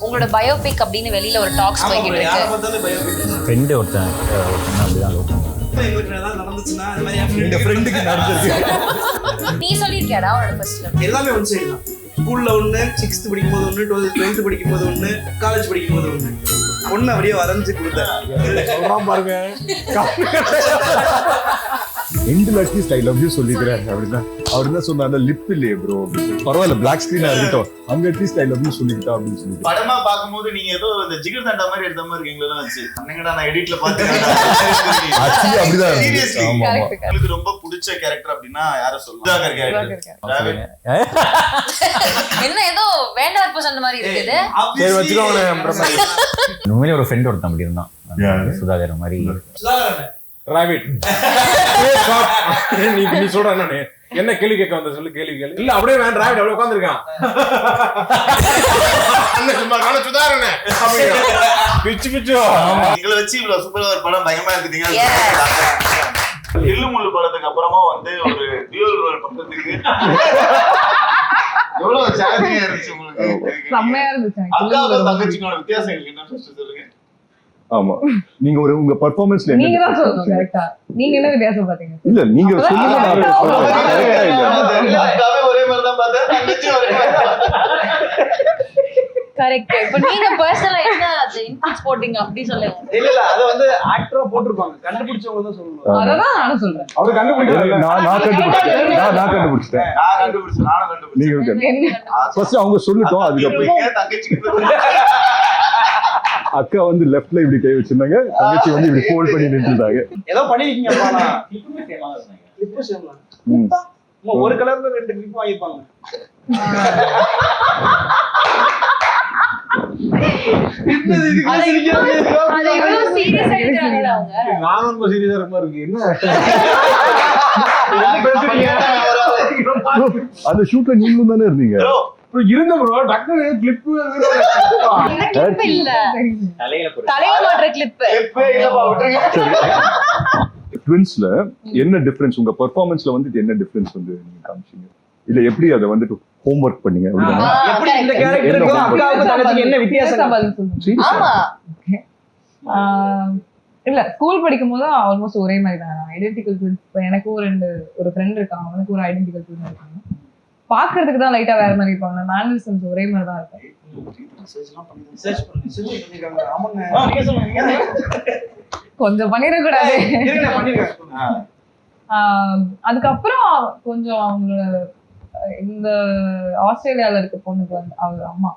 உங்களோட பயோபிக் அப்படின்னு வெளியில ஒரு டாக்ஸ் போய்கிட்டு இருக்கு. ஃப்ரெண்டு ஒருத்தன் அப்படிதான் லவ் பண்ணுவான். நீ சொல்லிருக்கியாடா உன்னோட ஃபர்ஸ்ட் லவ்? எல்லாமே ஒன் சைடு தான். ஸ்கூல்ல ஒன்று, 6th படிக்கும் போது ஒன்று, 12th படிக்கும் போது ஒன்று, காலேஜ் படிக்கும் போது ஒன்று. ஒன்று அப்படியே வரைஞ்சு கொடுத்தேன். சொல்றான் பாருங்க. எண்டில் அட்லீஸ்ட் ஐ லவ் யூ சொல்லிக்கிறேன் அப்படின்னா அவர் என்ன சொன்னாங்க, லிப் இல்லையே ப்ரோ, பரவாயில்ல பிளாக் ஸ்கிரீனா இருக்கட்டும், அங்க அட்லீஸ்ட் ஐ லவ் யூ சொல்லிக்கிட்டா அப்படின்னு சொல்லி. படமா பாக்கும்போது நீங்க ஏதோ இந்த ஜிகர் தண்டா மாதிரி எடுத்த மாதிரி இருக்கீங்களா வச்சு அண்ணங்கடா நான் எடிட்ல பார்த்தேன். ஆக்சுவலி அப்படிதான். Seriously. ஆமா ஆமா. உங்களுக்கு ரொம்ப பிடிச்ச கேரக்டர் அப்படின்னா யாரை சொல்லுங்க? கேரக்டர். என்ன ஏதோ வேண்டாம் இப்போ சொன்ன மாதிரி இருக்குது. சரி வச்சுக்கோங்க. உண்மையிலே ஒரு ஃப்ரெண்ட் ஒருத்தன் அப்படி இருந்தான், சுதாகர் மாதிரி. ராபிட் நீ சொல்ற என்ன கேள்வி கேட்க வந்த சொல்லு, கேள்வி கேளு. இல்ல அப்படியே வேண்டாம், ராபிட் அப்படியே உட்கார்ந்திருக்கான். சுதாரண பிச்சு பிச்சு எங்களை வச்சு இவ்வளவு சூப்பரா ஒரு படம் பயமா இருக்குதுங்க. எள்ளு படத்துக்கு அப்புறமா வந்து ஒரு டியூவல் ரோல் பண்றதுக்கு எவ்வளவு சேலஞ்சிங்கா இருந்துச்சு உங்களுக்கு? செம்மையா இருந்துச்சு. அக்காவோட தங்கச்சியோட வித்தியாசம் என்ன சொல்லுங்க? ஆமா, நீங்க ஒரு உங்க பெர்ஃபார்மன்ஸ்ல நீங்க தான் சொல்லணும் கரெக்ட்டா. நீங்க என்ன வித்தியாசம் பாத்தீங்க? இல்ல நீங்க சொல்லுங்க, நான் அக்காவே ஒரே மாதிரி தான் பார்த்தேன், தங்கச்சி ஒரே மாதிரி தான். கரெக்ட். இப்போ நீங்க பர்சனலா என்ன அது இன்புட்ஸ் போட்டீங்க அப்படி சொல்லுங்க. இல்ல அத வந்து ஆக்டரா போட்டுருப்பாங்க, கண்டுபிடிச்சவங்க தான் சொல்லணும். அததான் நானும் சொல்றேன். அவர் கண்டுபிடிக்கல, நான் கண்டுபிடிச்சேன். நானும் கண்டுபிடிச்சேன். நீங்க ஃபர்ஸ்ட் அவங்க சொல்லட்டும், அதுக்கப்புறம் தங்கச்சிக்கு அக்கா வந்து லெஃப்ட்ல இப்படி கை வச்சிருந்தாங்க, தங்கச்சி வந்து இப்படி ஃபோல்ட் பண்ணி நின்னுட்டாங்க. ஏதோ பண்ணிருக்கீங்க பானா. கிளிப் சேமா. ஒரு கலர்ல 2 கிளிப் வாங்கிருப்பாங்க. அது எவ்வளவு சீரியஸா எடுக்கறாங்க அவங்க. நான் ரொம்ப சீரியஸா இருக்க மாதிரி இருக்கு. என்ன அந்த ஷூட்ல நீங்களும் தானே இருந்தீங்க? இருந்த ப்ரோ, டக்குனு கிளிப் கிளிப் இல்ல, தலையில மாட்ற கிளிப். ட்வின்ஸ்ல என்ன டிஃபரன்ஸ், உங்க பெர்ஃபார்மன்ஸ்ல வந்து என்ன டிஃபரன்ஸ் வந்து நீங்க காமிச்சீங்க? இல்ல எப்படி அதை வந்துட்டு ஹோம்வொர்க் பண்ணீங்க? எப்படி இந்த கேரக்டருக்கு அக்காவுக்கு தங்கச்சிக்கு என்ன வித்தியாசம்? ஆமா. இல்ல ஸ்கூல் படிக்கும் போது ஆல்மோஸ்ட் ஒரே மாதிரி தான். Identical twins. எனக்கும் ஒரு ஃப்ரெண்ட் இருக்கான், அவனுக்கு ஒரு ஐடென்டிக்கல் ட்வின் இருக்காங்க. பாக்குறதுக்கு தான் லைட்டா வேற மாதிரி இருப்பாங்க. மேனரிசம்ஸ் ஒரே மாதிரி தான் இருக்கும். கொஞ்சம் பண்ணிடக்கூடாது. அதுக்கப்புறம் கொஞ்சம் அவங்களோட இந்த ஆஸ்திரேலியால இருக்க பொண்ணுக்கு வந்து அவங்க அம்மா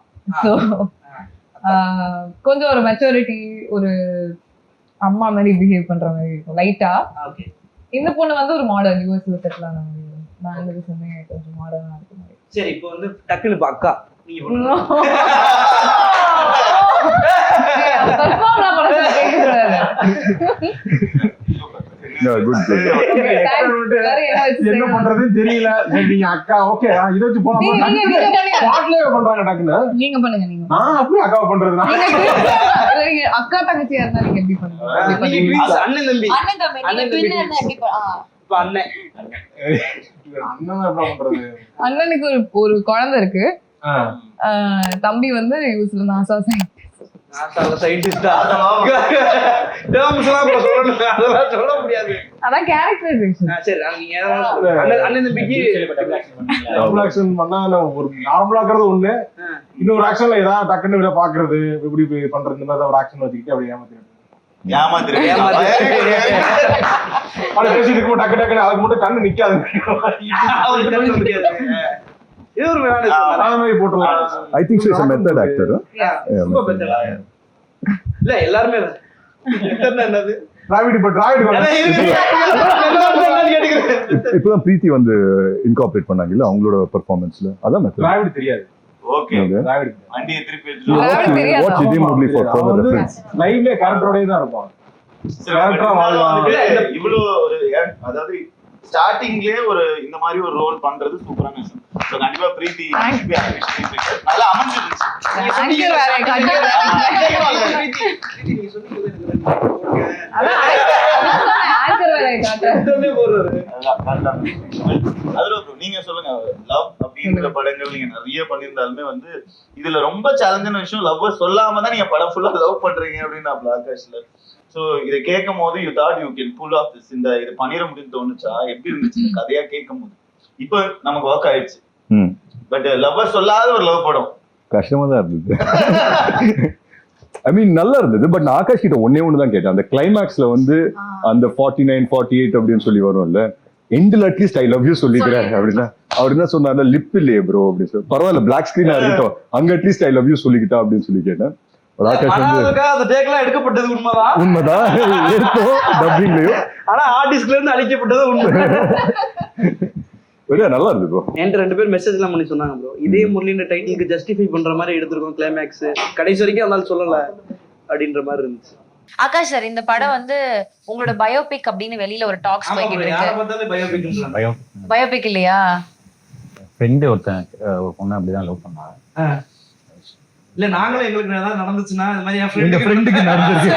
கொஞ்சம் ஒரு மெச்சூரிட்டி, ஒரு அம்மா மாதிரி பிஹேவ் பண்ற மாதிரி இருக்கும் லைட்டா. இந்த பொண்ணு வந்து ஒரு மாடர்ன் யூஎஸ்ல செட்டில் ஆன மாதிரி. நான் இந்த சொன்னேன் கொஞ்சம் மாடர்னா இருக்க மாதிரி. சரி, இப்போ வந்து டக்குனு அக்கா நீங்க என்ன பண்றதுன்னு தெரியல. நீங்க அக்கா ஓகே இத வச்சு போலாம் பண்றாங்க டக்குன்னு. நீங்க பண்ணுங்க. நீங்க அப்படியே அக்காவை பண்றதுனா அக்கா தங்கச்சியா இருந்தா நீங்க எப்படி பண்ணுவீங்க? அண்ணன் தம்பி. நீங்க ட்வின் என்ன எப்படி அண்ணன் பண்றது? அண்ணனுக்கு ஒரு குழந்தை இருக்கு. தம்பி வந்து யூஸ்ல நாசா சயின்டிஸ்டா. அதெல்லாம் சொல்ல முடியாது. அதான் கேரக்டரைசேஷன். சரி, நீங்க அண்ணன் தம்பிக்கு டபுள் ஆக்ஷன் பண்ணா ஒரு நார்மலா இருக்கிறது ஒண்ணு, இன்னொரு ஆக்ஷன்ல ஏதாவது டக்குன்னு பாக்குறது, எப்படி பண்றது, இந்த மாதிரி ஒரு ஆக்ஷன் வச்சுக்கிட்டு அப்படியே பேசிட்டு இருக்கும். டக்கு டக்குன்னு அதுக்கு மட்டும் கண்ணு நிக்காது. I think she is a method actor. இல்ல எல்லாருமே என்னது இப்பதான் பிரீத்தி வந்து இன்கார்பரேட் பண்ணாங்கல்ல அவங்களோட பெர்ஃபார்மன்ஸ்ல, அதான் மெத்தட் தெரியாது. ஓகே, வண்டியை திருப்பி வாட்ச் இதே மூவி ஃபார் ஃபர்தர் ரெஃபரன்ஸ். லைவ்ல கேரக்டரோடே தான் இருப்பாங்க. கேரக்டரா வாழ்வாங்க. இவ்வளவு ஒரு அதாவது ஸ்டார்டிங்லயே ஒரு இந்த மாதிரி ஒரு ரோல் பண்றது சூப்பரான விஷயம். சோ கண்டிப்பா பிரீத்தி நல்லா அமைஞ்சிருச்சு. எல்லாமே போடுறாரு. அதுல bro, நீங்க சொல்லுங்க லவ் அப்படிங்கிற படங்கள் நீங்க நிறைய பண்ணியிருந்தாலுமே வந்து இதுல ரொம்ப சேலஞ்சான விஷயம் லவ் சொல்லாம தான் நீங்க படம் ஃபுல்லா லவ் பண்றீங்க அப்படின்னு நான் ஆகாஷ்ல. சோ இதை கேட்கும் போது you thought you can pull off this, இந்த இது பண்ணிட முடியும்னு தோணுச்சா? எப்படி இருந்துச்சு இந்த கதையா கேட்கும் போது? இப்போ நமக்கு ஒர்க் ஆயிடுச்சு, பட் லவ் சொல்லாத ஒரு லவ் படம் கஷ்டமா தான் இருந்தது. ஐ மீன் நல்லா இருந்தது. பட் நான் ஆகாஷ் கிட்ட ஒண்ணு தான் கேட்டேன். அந்த கிளைமேக்ஸ்ல வந்து அந்த 49 48 அப்படின்னு சொல்லி வரும்ல, எண்டில் அட்லீஸ்ட் ஐ லவ் யூ சொல்லிக்கிறேன் அப்படின்னா அவர் என்ன சொன்னார்ல, லிப் இல்லையே ப்ரோ அப்படின்னு சொல்லி. பரவாயில்ல பிளாக் ஸ்கிரீனா இருக்கட்டும், அங்க அட்லீஸ்ட் ஐ லவ் யூ சொல்லிக்கிட்டா அப்படின்னு சொல்லி கேட்டேன். ஆகாஷ் வந்து அந்த டேக்லாம் எடுக்கப்பட்டது உண்மைதான், உண்மைதான் எடுத்தோம் டப்பிங்லயும், ஆனா ஆர்டிஸ்ட்ல இருந்து அழிக்கப்பட்டது உண்மை. நல்லா இருக்கு ப்ரோ. என்கிட்ட 2 பேர் மெசேஜ் எல்லாம் பண்ணி சொன்னாங்க ப்ரோ, இதே முரளின்ற டைட்டிலுக்கு ஜஸ்டிஃபை பண்ற மாதிரி எடுத்திருக்கோம் கிளைமேக்ஸ், கடைசி வரைக்கும் அதனால சொல்லல அப்படின்ற மாதிரி இருந்துச்சு. ஆகாஷ் சார், இந்த படம் வந்து உங்களோட பயோபிக் அப்படின்னு வெளியில ஒரு டாக்ஸ் போய்கிட்டு இருக்கு. பயோபிக் இல்லையா? ஃப்ரெண்டு ஒருத்தன் ஒரு பொண்ணு அப்படிதான் லவ் பண்ணாங்க. இல்ல நாங்களும் எங்களுக்கு ஏதாவது நடந்துச்சுன்னா இந்த மாதிரி என் ஃப்ரெண்டுக்கு நடந்துருக்கு.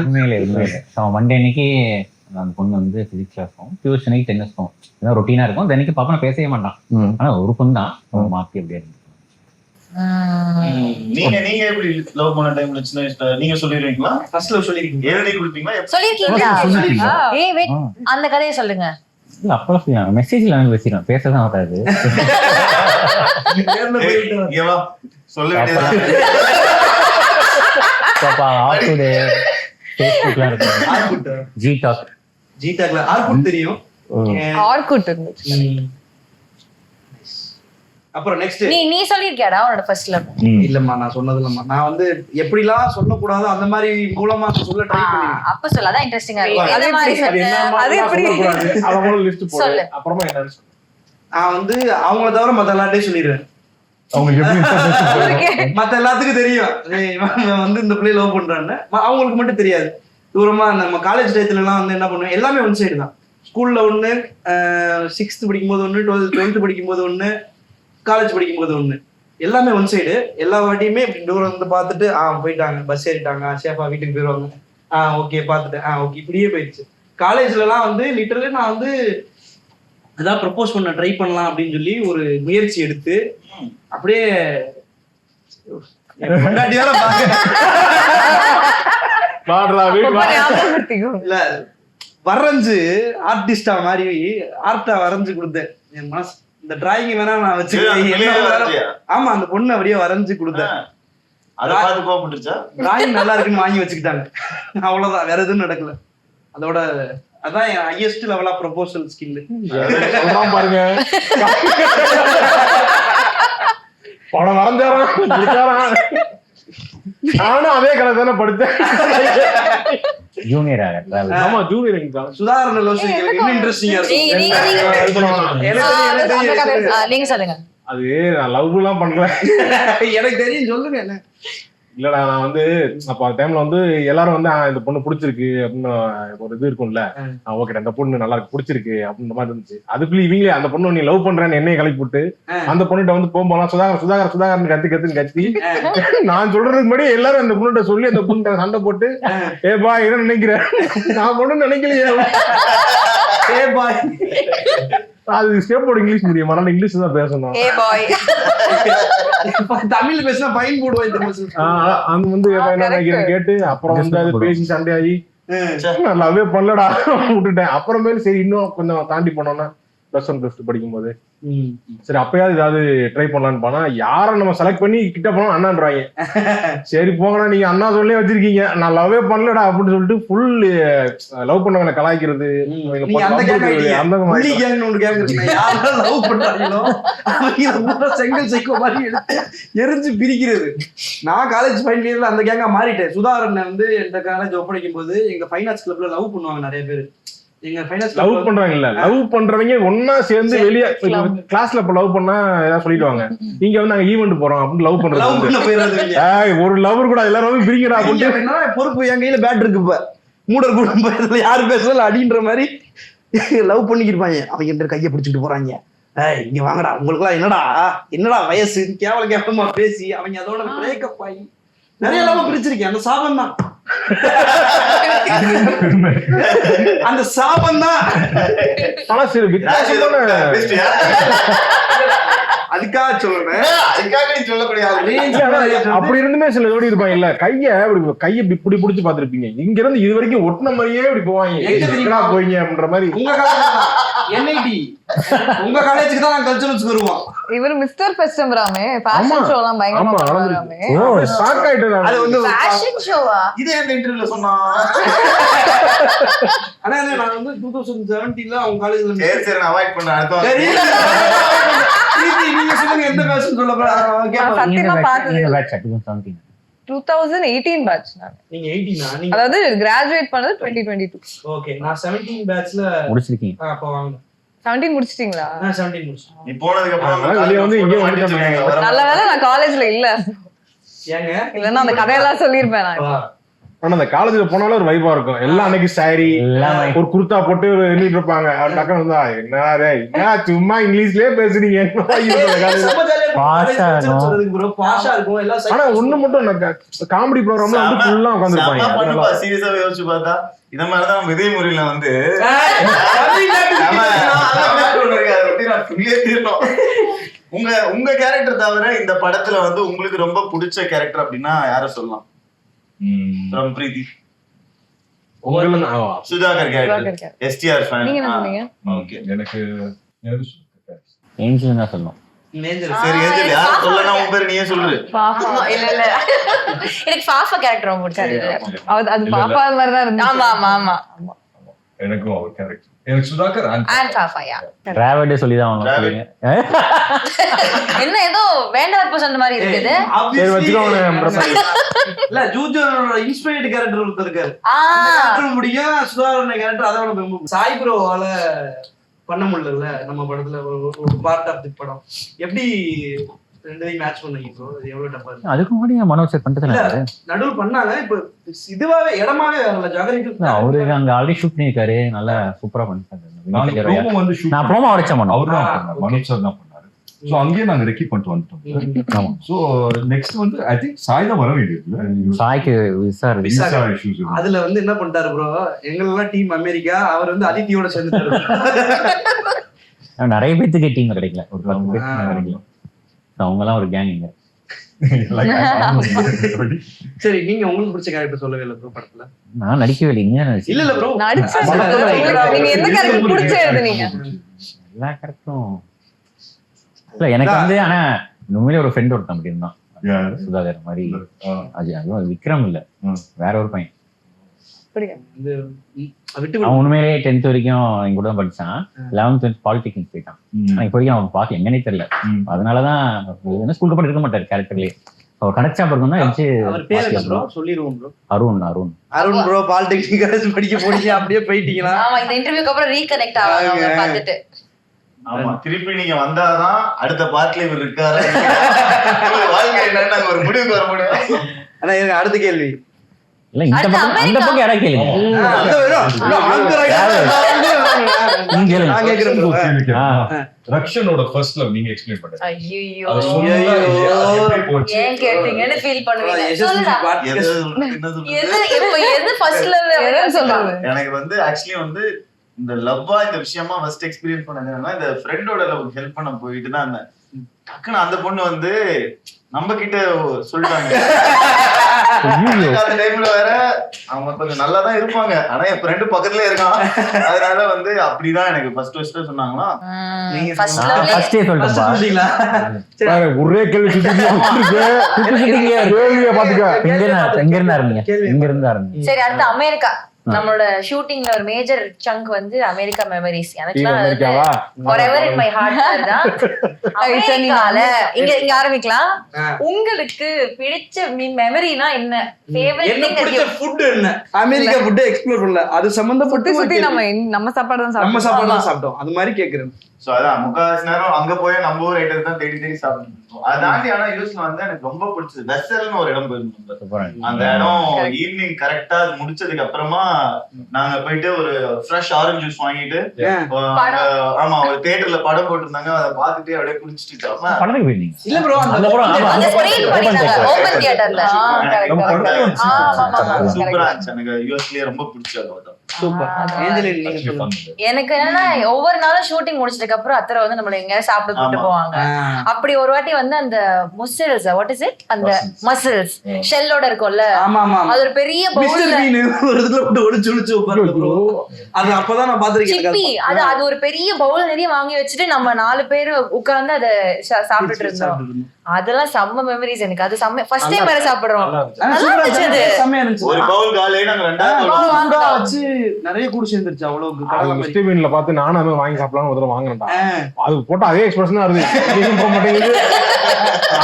உண்மையிலே மண்டே அன்னைக்கு அந்த பொண்ணு வந்து பிசிக்ஸ் கிளாஸ் போகும், டியூஷனுக்கு டென்னிஸ் போகும், இதான் ரொட்டீனா இருக்கும். அன்னைக்கு பாப்பா நான் பேசவே மாட்டான், ஆனா ஒரு பொண்ணு தான் மாத்தி அப்படியே இருக்கு. நீங்க எப்படி லவ் பண்ண டைம்ல சின்ன வயசுல நீங்க சொல்லிடுவீங்களா? ஃபர்ஸ்ட் லவ் சொல்லிருக்கீங்க, எழுதி கொடுப்பீங்களா? சொல்லிருக்கீங்களா? ஏய் வெயிட், அந்த கதையை சொல்லுங்க. இல்ல அப்பெல்லாம் மெசேஜ்ல நான் பேசிடுவேன், பேசதான் வராது. சொல்ல வேண்டியது ஃபேஸ்புக்லாம் இருக்கு, ஜிடாக்ல ஆர்குட் தெரியும், ஆர்குட் இருந்துச்சு. அப்புறம் நெக்ஸ்ட் நீ சொல்லிருக்கியாடா உன்னோட ஃபர்ஸ்ட் லவ்? இல்லம்மா நான் சொன்னது இல்லம்மா. நான் வந்து எப்படிலாம் சொல்லக்கூடாதோ அந்த மாதிரி மூலமா சொல்ல ட்ரை பண்ணிருக்கேன். அப்ப சொல்ல அதான் இன்ட்ரெஸ்டிங்கா இருக்கு. அது அந்த மாதிரி அது எப்படி சொல்லு. அப்புறமா என்ன நான் வந்து அவங்கள தவிர மத்த எல்லார்ட்டையும் சொல்லிடுவேன். மத்த எல்லாத்துக்கும் தெரியும் இவன் வந்து இந்த பிள்ளை லவ் பண்றான்னு, அவங்களுக்கு மட்டும் தெரியாது. தூரமா நம்ம காலேஜ் டயத்துல எல்லாம் வந்து என்ன பண்ணுவேன், எல்லாமே ஒன் சைடு தான். ஸ்கூல்ல ஒண்ணு, 6th படிக்கும் போது ஒண்ணு, 12th படிக்கும் போது ஒண்ணு, காலேஜ் படிக்கும் போது ஒண்ணு, எல்லாமே ஒன் சைடு. எல்லா வாட்டியுமே இப்படி தூரம் வந்து பார்த்துட்டு போயிட்டாங்க, பஸ் ஏறிட்டாங்க, சேஃபா வீட்டுக்கு போயிடுவாங்க, ஓகே பார்த்துட்டேன், ஓகே இப்படியே போயிடுச்சு. காலேஜ்ல எல்லாம் வந்து லிட்டரலி நான் வந்து அதான் ப்ரப்போஸ் பண்ண ட்ரை பண்ணலாம் அப்படின்னு சொல்லி ஒரு முயற்சி எடுத்து அப்படியே இல்ல வரைஞ்சு ஆர்டிஸ்டா மாதிரி ஆர்ட்டா வரைஞ்சு கொடுத்தேன். என் மனசு இந்த டிராயிங் வேணா நான் வச்சுக்கிறேன். ஆமா அந்த பொண்ணு அப்படியே வரைஞ்சு கொடுத்தேன். டிராயிங் நல்லா இருக்குன்னு வாங்கி வச்சுக்கிட்டாங்க, அவ்வளவுதான், வேற எதுவும் நடக்கல. அதோட அதான் என் ஹையஸ்ட் லெவலா ப்ரொபோசல் ஸ்கில். பாருங்க படம் வரைஞ்சாராம், நானும் அதே கலை தானே படித்தேன். ஜூனியர் ஆமா ஜூனியர் சுதாரண இன்னும் இன்ட்ரெஸ்டிங்கா நீங்க சொல்லுங்க. அது நான் லவ் எல்லாம் பண்ணல, எனக்கு தெரியும், சொல்லுங்க. என்ன இல்லடா நான் வந்து அப்ப அந்த டைம்ல வந்து எல்லாரும் வந்து இந்த பொண்ணு பிடிச்சிருக்கு அப்படின்னு ஒரு இது இருக்கும்ல, ஓகே இந்த பொண்ணு நல்லா இருக்கு பிடிச்சிருக்கு அப்படின்ற மாதிரி இருந்துச்சு. அதுக்குள்ள இவங்களே அந்த பொண்ணு நீ லவ் பண்றேன்னு என்னைய கிளப்பி விட்டு அந்த பொண்ணுகிட்ட வந்து போகும்போது சுதாகர் கத்தி நான் சொல்றதுக்கு முன்னாடி எல்லாரும் அந்த பொண்ணுகிட்ட சொல்லி அந்த பொண்ணு சண்டை போட்டு ஏபா என்ன நினைக்கிறேன், நான் பொண்ணு நினைக்கலையே, அது ஸ்டேப் போர்டு இங்கிலீஷ் மீடியம், அதனால இங்கிலீஷ் தான் பேசணும். தமிழ்ல பேசினா ஃபைன் போடுவாங்க. அந்த வந்து கேட்டு அப்புறம் வந்து அது பேசி சண்டையாகி நல்லாவே பண்ணலடா விட்டுட்டேன். அப்புறமேல சரி இன்னும் கொஞ்சம் தாண்டி போனோம்னா +1 +2 படிக்கும் போது சரி அப்பயாவது ஏதாவது ட்ரை பண்ணலான்னு போனா யாரை நம்ம செலக்ட் பண்ணி கிட்ட போனோம் அண்ணான்றாங்க. சரி போங்கடா நீங்க அண்ணா சொல்லி வச்சிருக்கீங்க, நான் லவ்வே பண்ணலடா அப்படின்னு சொல்லிட்டு ஃபுல் லவ் பண்ணவங்களை கலாய்க்கிறது, செங்கல் சைக்கோ மாதிரி எரிஞ்சு பிரிக்கிறது. நான் காலேஜ் ஃபைனல் இயர்ல அந்த கேங்கா மாறிட்டேன். சுதாகரன் வந்து இந்த காலேஜ் ஒப்படைக்கும் போது எங்க ஃபைன் ஆர்ட்ஸ் கிளப்ல லவ் பண்ணுவாங்க நிறைய பேர். எங்க ஃபைனான்ஸ் லவ் பண்றாங்க இல்ல, லவ் பண்றவங்க ஒன்னா சேர்ந்து வெளியே கிளாஸ்ல இப்ப லவ் பண்ணா ஏதாவது சொல்லிடுவாங்க, இங்க வந்து நாங்க ஈவென்ட் போறோம் அப்படின்னு லவ் பண்றது. ஒரு லவர் கூட எல்லாரும் பிரிக்கடா அப்படின்னு பொறுப்பு என் கையில பேட் இருக்கு. இப்ப மூடர் கூட யாரு பேசல அடின்ற மாதிரி லவ் பண்ணிக்கிருப்பாங்க. அவங்க கையை பிடிச்சிட்டு போறாங்க, இங்க வாங்கடா உங்களுக்கு எல்லாம் என்னடா வயசு கேவலமா பேசி அவங்க அதோட பிரேக்கப் ஆகி நிறைய லவ் பிரிச்சிருக்கேன். அந்த சாபம் தான், அந்த சாபம் தான். ஆனா சரி வித்தியாசமான அதுக்காக சொல்றேன். அதுக்காக நீ சொல்லக்கூடிய அப்படி இருந்துமே சில ஜோடி இருப்பாங்க இல்ல, கைய இப்படி புடிச்சு பாத்திருப்பீங்க, இங்க இருந்து இது வரைக்கும் ஒட்டின மாதிரியே இப்படி போவாங்க, போயிங்க அப்படின்ற மாதிரி. உங்க காலேஜ் NIT, உங்க காலேஜுக்கு தான் நான் கல்ச்சுரல்ஸ் வருவோம். இவர் மிஸ்டர் ஃபெஸ்டிவராமே ஃபேஷன் ஷோ எல்லாம் பயங்கரமா பண்ணுவாராமே. ஷாக் ஆயிட்டேன். அது வந்து ஃபேஷன் ஷோவா? இதே அந்த இன்டர்வியூல சொன்னா. ஆனா நான் வந்து 2017ல அவங்க காலேஜ்ல சரி நான் அவாய்ட் பண்றேன். அடுத்த சரி நீங்க சொல்லுங்க எந்த பேஷன் சொல்ல நான் சத்தியமா பார்த்தது நீங்க batch 2017. 2018 பேட்ச் நான். நீங்க 18 நீங்க அதாவது கிராஜுவேட் பண்ணது 2022. ஓகே. நான் 17 பேட்ச்ல முடிச்சிருக்கீங்க. அப்ப வாங்க. 17 முடிச்சிட்டீங்களா? நான் 17 முடிச்சேன். நீ போனதுக்கு அப்புறம் வெளிய வந்து இங்க வந்துட்டீங்க. நல்ல வேளை நான் காலேஜ்ல இல்ல, ஏங்க இல்லன்னா அந்த கதையெல்லாம் சொல்லிருப்பேன் நான். ஆனா அந்த காலேஜ்ல போனாலும் ஒரு வைபா இருக்கும். எல்லாம் அன்னைக்கு சாரி ஒரு குர்தா போட்டு எண்ணிட்டு இருப்பாங்க. டக்குனு வந்தா என்ன சும்மா இங்கிலீஷ்லயே பேசுறீங்க. பாஷா இருக்கும் எல்லாம். ஆனா ஒண்ணு மட்டும் காமெடி ப்ரோக்ராம்ல வந்து ஃபுல்லா உட்கார்ந்திருப்பாங்க. சீரியஸாவே யோசிச்சு பார்த்தா இந்த மாதிரிதான் விஜய் முறையில வந்து உங்க கேரக்டர் தவிர இந்த படத்துல வந்து உங்களுக்கு ரொம்ப பிடிச்ச கேரக்டர் அப்படின்னா யார சொல்லலாம்? பிரீத்தி, சுதாகர் கேரக்டர், எஸ்டிஆர் ஃபேன். நீங்க என்ன சொன்னீங்க? ஓகே, எனக்கு ஏஞ்சல் தான் சொல்லணும். சரி ஏஞ்சல் யார சொல்லலாம்? உன் பேர் நீயே சொல்லு. இல்ல எனக்கு பாப்பா கேரக்டர் ரொம்ப பிடிச்சது. அது பாப்பா மாதிரி தான் இருந்துச்சு. ஆமா எனக்கும் அவர் கேரக்டர் எனக்கு சுதாகர் அண்ட் பாப்பாயா டிராவல்டே சொல்லி தான் வாங்க. என்ன ஏதோ வேண்டாத பர்சன் மாதிரி இருக்குது. சரி வச்சுக்கோங்க. இல்ல ஜூஜோனோட இன்ஸ்பைர்ட் கேரக்டர் ஒருத்தர் இருக்காரு. கேரக்டர் முடியும். சுதாகரன் கேரக்டர் அதோட ரொம்ப சாய் ப்ரோவால பண்ண முடியல நம்ம படத்துல. ஒரு பார்ட் ஆஃப் தி படம் எப்படி ரெண்டையும் மேட்ச் பண்ணீங்க ப்ரோ? அது எவ்வளவு டப்பா இருக்கு. அதுக்கு முன்னாடி மனோஜ் சார் பண்ணிட்டு நடுவுல பண்ணாங்க. இப்ப இதுவாவே இடமாவே வரல. ஜாகரிக்கு அவரு அங்க ஆல்ரெடி ஷூட் பண்ணிருக்காரு. நல்லா சூப்பரா பண்ணிருக்காரு. நான் ப்ரோமோ வச்சேன். அவர் தான் பண்ணாரு, மனோஜ் சார் தான் பண்ணாரு. சோ அங்கேயே நாங்க ரெக்கி பண்ணிட்டு வந்துட்டோம். சோ நெக்ஸ்ட் வந்து ஐ திங்க் சாய் தான் வர வேண்டியது. சாய்க்கு விசா இஷ்யூஸ். அதுல வந்து என்ன பண்ணிட்டாரு ப்ரோ, எங்களெல்லாம் டீம் அமெரிக்கா, அவர் வந்து அதித்தியோட சேர்ந்துட்டாரு. நிறைய பேத்துக்கு டீம் கிடைக்கல. ஒரு 10 பேருக்கு கிடைக்கல. அவங்க எல்லாம் ஒரு கேங் இங்க. சரி நீங்க உங்களுக்கு பிடிச்ச கேரக்டர் சொல்லவே இல்லை ப்ரோ படத்துல? நான் நடிக்கவே இல்லைங்க. இல்ல ப்ரோ நீங்க எந்த கேரக்டர் பிடிச்ச எழுதுனீங்க? எல்லா கேரக்டரும் இல்ல எனக்கு வந்து. ஆனா உண்மையிலே ஒரு ஃப்ரெண்ட் ஒருத்தன் அப்படி இருந்தான், சுதாகர் மாதிரி. அதுவும் விக்ரம் இல்ல, வேற ஒரு பையன். அவன் உண்மையிலேயே 10th வரைக்கும் எங்க கூட தான் படிச்சான். 11th பாலிடெக்னிக் போயிட்டான். இப்போ வரைக்கும் அவன் பார்த்து எங்கன்னே தெரியல. அதனாலதான் ஸ்கூலுக்கு போட்டு இருக்க மாட்டாரு கேரக்டர்லயே. அவர் கிடைச்சா பிறகு தான் சொல்லிடுவோம் bro. Arun bro polytechnic college படிக்க போனீங்க, அப்படியே போயிட்டீங்களா? ஆமா, இந்த இன்டர்வியூக்கு அப்புறம் ரீகனெக்ட் ஆவாங்க பார்த்துட்டு. ஆமா, திருப்பி நீங்க வந்தாதான் அடுத்த பார்ட்ல இவர் இருக்காரு வாழ்க்கை என்னன்னு நாங்க ஒரு முடிவுக்கு வர முடியும். ஆனா எனக்கு அடுத்த கேள்வி இல்ல, இந்த பக்கம் அந்த பக்கம் யாரா கேளுங்க. ரக்ஷனோட ஃபர்ஸ்ட் லவ் நீங்க எக்ஸ்பிளைன் பண்ணுங்க. ஐயோ ஏன் கேட்டீங்கன்னு ஃபீல் பண்ணுவீங்க. சொல்லுடா, எது ஃபர்ஸ்ட் லவ் சொல்றது? எனக்கு வந்து ஆக்சுவலி வந்து இந்த லவ்வா இந்த விஷயமா ஃபர்ஸ்ட் எக்ஸ்பீரியன்ஸ் பண்ணதுன்னா இந்த ஃப்ரெண்டோட லவ் ஹெல்ப் பண்ண போயிட்டு தான் இருந்தேன். டக்குன்னு அந்த பொண்ணு வந்து நம்ம கிட்ட சொல்லிட்டாங்க. அந்த டைம்ல வேற அவங்க கொஞ்சம் நல்லா தான் இருப்பாங்க, ஆனா என் ஃப்ரெண்டு பக்கத்துலயே இருக்கான். அதனால வந்து அப்படிதான் எனக்கு ஃபர்ஸ்ட் சொன்னாங்களா. ஒரே கேள்வி சரி, அடுத்து அமெரிக்கா. நம்மளோட ஷூட்டிங்ல ஒரு மேஜர் சங்க் வந்து அமெரிக்கா மெமரிஸ். எனக்குலாம் forever in my heart தான் அமெரிக்கால. இங்க ஆரம்பிக்கலாம். உங்களுக்கு பிடிச்ச மெமரினா என்ன? ஃபேவரட் பிடிச்ச ஃபுட் என்ன? அமெரிக்கா ஃபுட் எக்ஸ்ப்ளோர் பண்ணல, அது சம்பந்தப்பட்டு சுத்தி நம்ம சாப்பாடு தான் சாப்பிட்டோம். அது மாதிரி கேக்குறேன். சோ அதான் முக்காவாசி நேரம் அங்க போய் நம்ம ஊர் ஐட்டம் தான் தேடி சாப்பிட்டு. அதை தாண்டி ஆனா யூஸ்ல வந்து எனக்கு ரொம்ப பிடிச்சது வெசல்னு ஒரு இடம் போயிருந்தோம். அந்த இடம் ஈவினிங் கரெக்டா அது முடிச்சதுக்கு அப்புறமா நாங்க போயிட்டு ஒரு ஃப்ரெஷ் ஆரஞ்சு ஜூஸ் வாங்கிட்டு ஆமா ஒரு தியேட்டர்ல படம் போட்டிருந்தாங்க, அதை பார்த்துட்டு அப்படியே குடிச்சிட்டு படத்துக்கு போயிருந்தீங்க? இல்ல ப்ரோ அந்த படம் அந்த ஸ்கிரீன் பண்ணிட்டாங்க ஓபன் தியேட்டர்ல. சூப்பரா இருந்துச்சு. எனக்கு யூஎஸ்லயே ரொம்ப பிடிச்சது. சூப்பர். எனக்கு என்னன்னா ஒவ்வொரு நாளும் ஷூட்டிங் முடிச்சதுக்கு அப்புறம் அத்தரை வந்து நம்மள எங்கேயாவது சாப்பிட கூட்டு போவாங்க. அப்படி ஒரு வாட்டி வந்து அந்த முசல்ஸ் வாட் இஸ் இட் அந்த மசில்ஸ் ஷெல்லோட இருக்கும்ல, அது ஒரு பெரிய பவுல்ல ஒரு இதுல போட்டு ஒளிச்சு வைப்பாங்க ப்ரோ. அது அப்பதான் நான் பாத்திருக்கேன். சிப்பி அது ஒரு பெரிய பவுல் நிறைய வாங்கி வச்சுட்டு நம்ம 4 பேர் உட்கார்ந்து அதை சாப்பிட்டுட்டு இருந்தோம். அதெல்லாம் செம்ம மெமரிஸ் எனக்கு. அது செம்ம ஃபர்ஸ்ட் டைம் வேற சாப்பிடுறோம். நல்லா இருந்துச்சு. செம்ம இருந்துச்சு. ஒரு பவுல் காலே நாங்க ரெண்டாவது வச்சு நிறைய கூட சேர்ந்துருச்சு. அவ்வளவு கடலை ஸ்டீவன்ல பார்த்து நானும் வாங்கி சாப்பிடலாம் முதல்ல வாங்கினேன்டா. அது போட்டு அதே எக்ஸ்பிரஷன் தான் வருது. போக மாட்டேங்குது.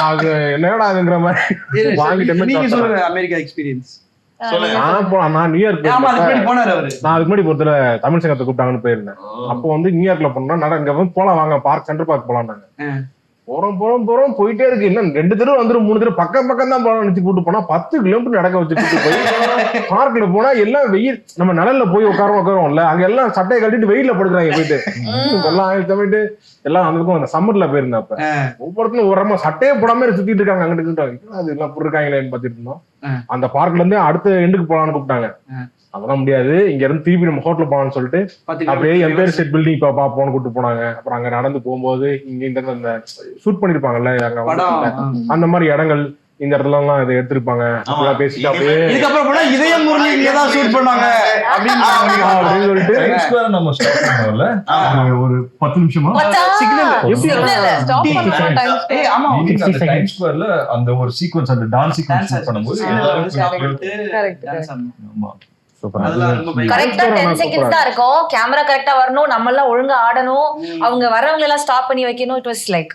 அது என்னடா அதுங்கிற மாதிரி வாங்கிட்டேன். நீங்க சொல்லுங்க அமெரிக்கா எக்ஸ்பீரியன்ஸ். நான் நியூயார்க் போனாரு அவரு. நான் அதுக்கு முன்னாடி பொறுத்தல தமிழ் சங்கத்தை கூப்பிட்டாங்கன்னு போயிருந்தேன். அப்போ வந்து நியூயார்க்ல போனோம்னா இங்க வந்து போலாம் வாங்க பார்க் சென்ட்ரல் பார்க் போலாம்னாங்க. போறோம் போயிட்டே இருக்கு. இன்னும் 2 தடவை வந்துடும் 3 தடவை பக்கம் தான் போலாம் நினைச்சு கூட்டு போனா 10 கிலோமீட்டர் நடக்க வச்சு கூட்டு போய் பார்க்ல போனா எல்லாம் வெயில். நம்ம நிழல்ல போய் உட்காரோம்ல, அங்க எல்லாம் சட்டையை கட்டிட்டு வெயில படுக்கிறாங்க போயிட்டு. எல்லாம் ஆயிட்டு எல்லாம் அந்த அந்த சம்மர்ல போயிருந்தேன். அப்ப ஒவ்வொருத்தரும் ஒரு சட்டையே போடாம சுத்திட்டு இருக்காங்க. அங்கிட்டு அது எல்லாம் இருக்காங்களேன்னு பாத்துட்டு இருந்தோம். அந்த பார்க்ல இருந்து அடுத்த எண்டுக்கு போலான்னு கூப்பிட்டாங்க. அதெல்லாம் முடியாது, இங்க இருந்து திருப்பி நம்ம ஹோட்டல் போலான்னு சொல்லிட்டு அப்படியே எம்பயர் ஸ்டேட் பில்டிங் இப்ப பாப்போம்னு கூட்டு போனாங்க. அப்புறம் அங்க நடந்து போகும்போது இங்க இந்த ஷூட் பண்ணிருப்பாங்கல்ல அந்த மாதிரி இடங்கள், இந்த இடத்துல எல்லாம் இதை எடுத்திருப்பாங்க. பேசிட்டு அப்படியே இதுக்கப்புறம் போனா இதயம் முரளி இங்கதான் ஷூட் பண்ணாங்க அப்படின்னு சொல்லிட்டு நம்ம ஸ்டாப் பண்ணோம்ல ஒரு 10 நிமிஷமா டைம் ஸ்கொயர்ல அந்த ஒரு சீக்வென்ஸ், அந்த டான்ஸ் சீக்வென்ஸ் ஷூட் பண்ணும்போது கரெக்டா 10 செகண்ட்ஸ் தான் இருக்கும். கேமரா கரெக்டா வரணும், நம்ம எல்லாம் ஒழுங்கா ஆடணும், அவங்க வரவங்க எல்லாம் ஸ்டாப் பண்ணி வைக்கணும். இட் வாஸ் லைக்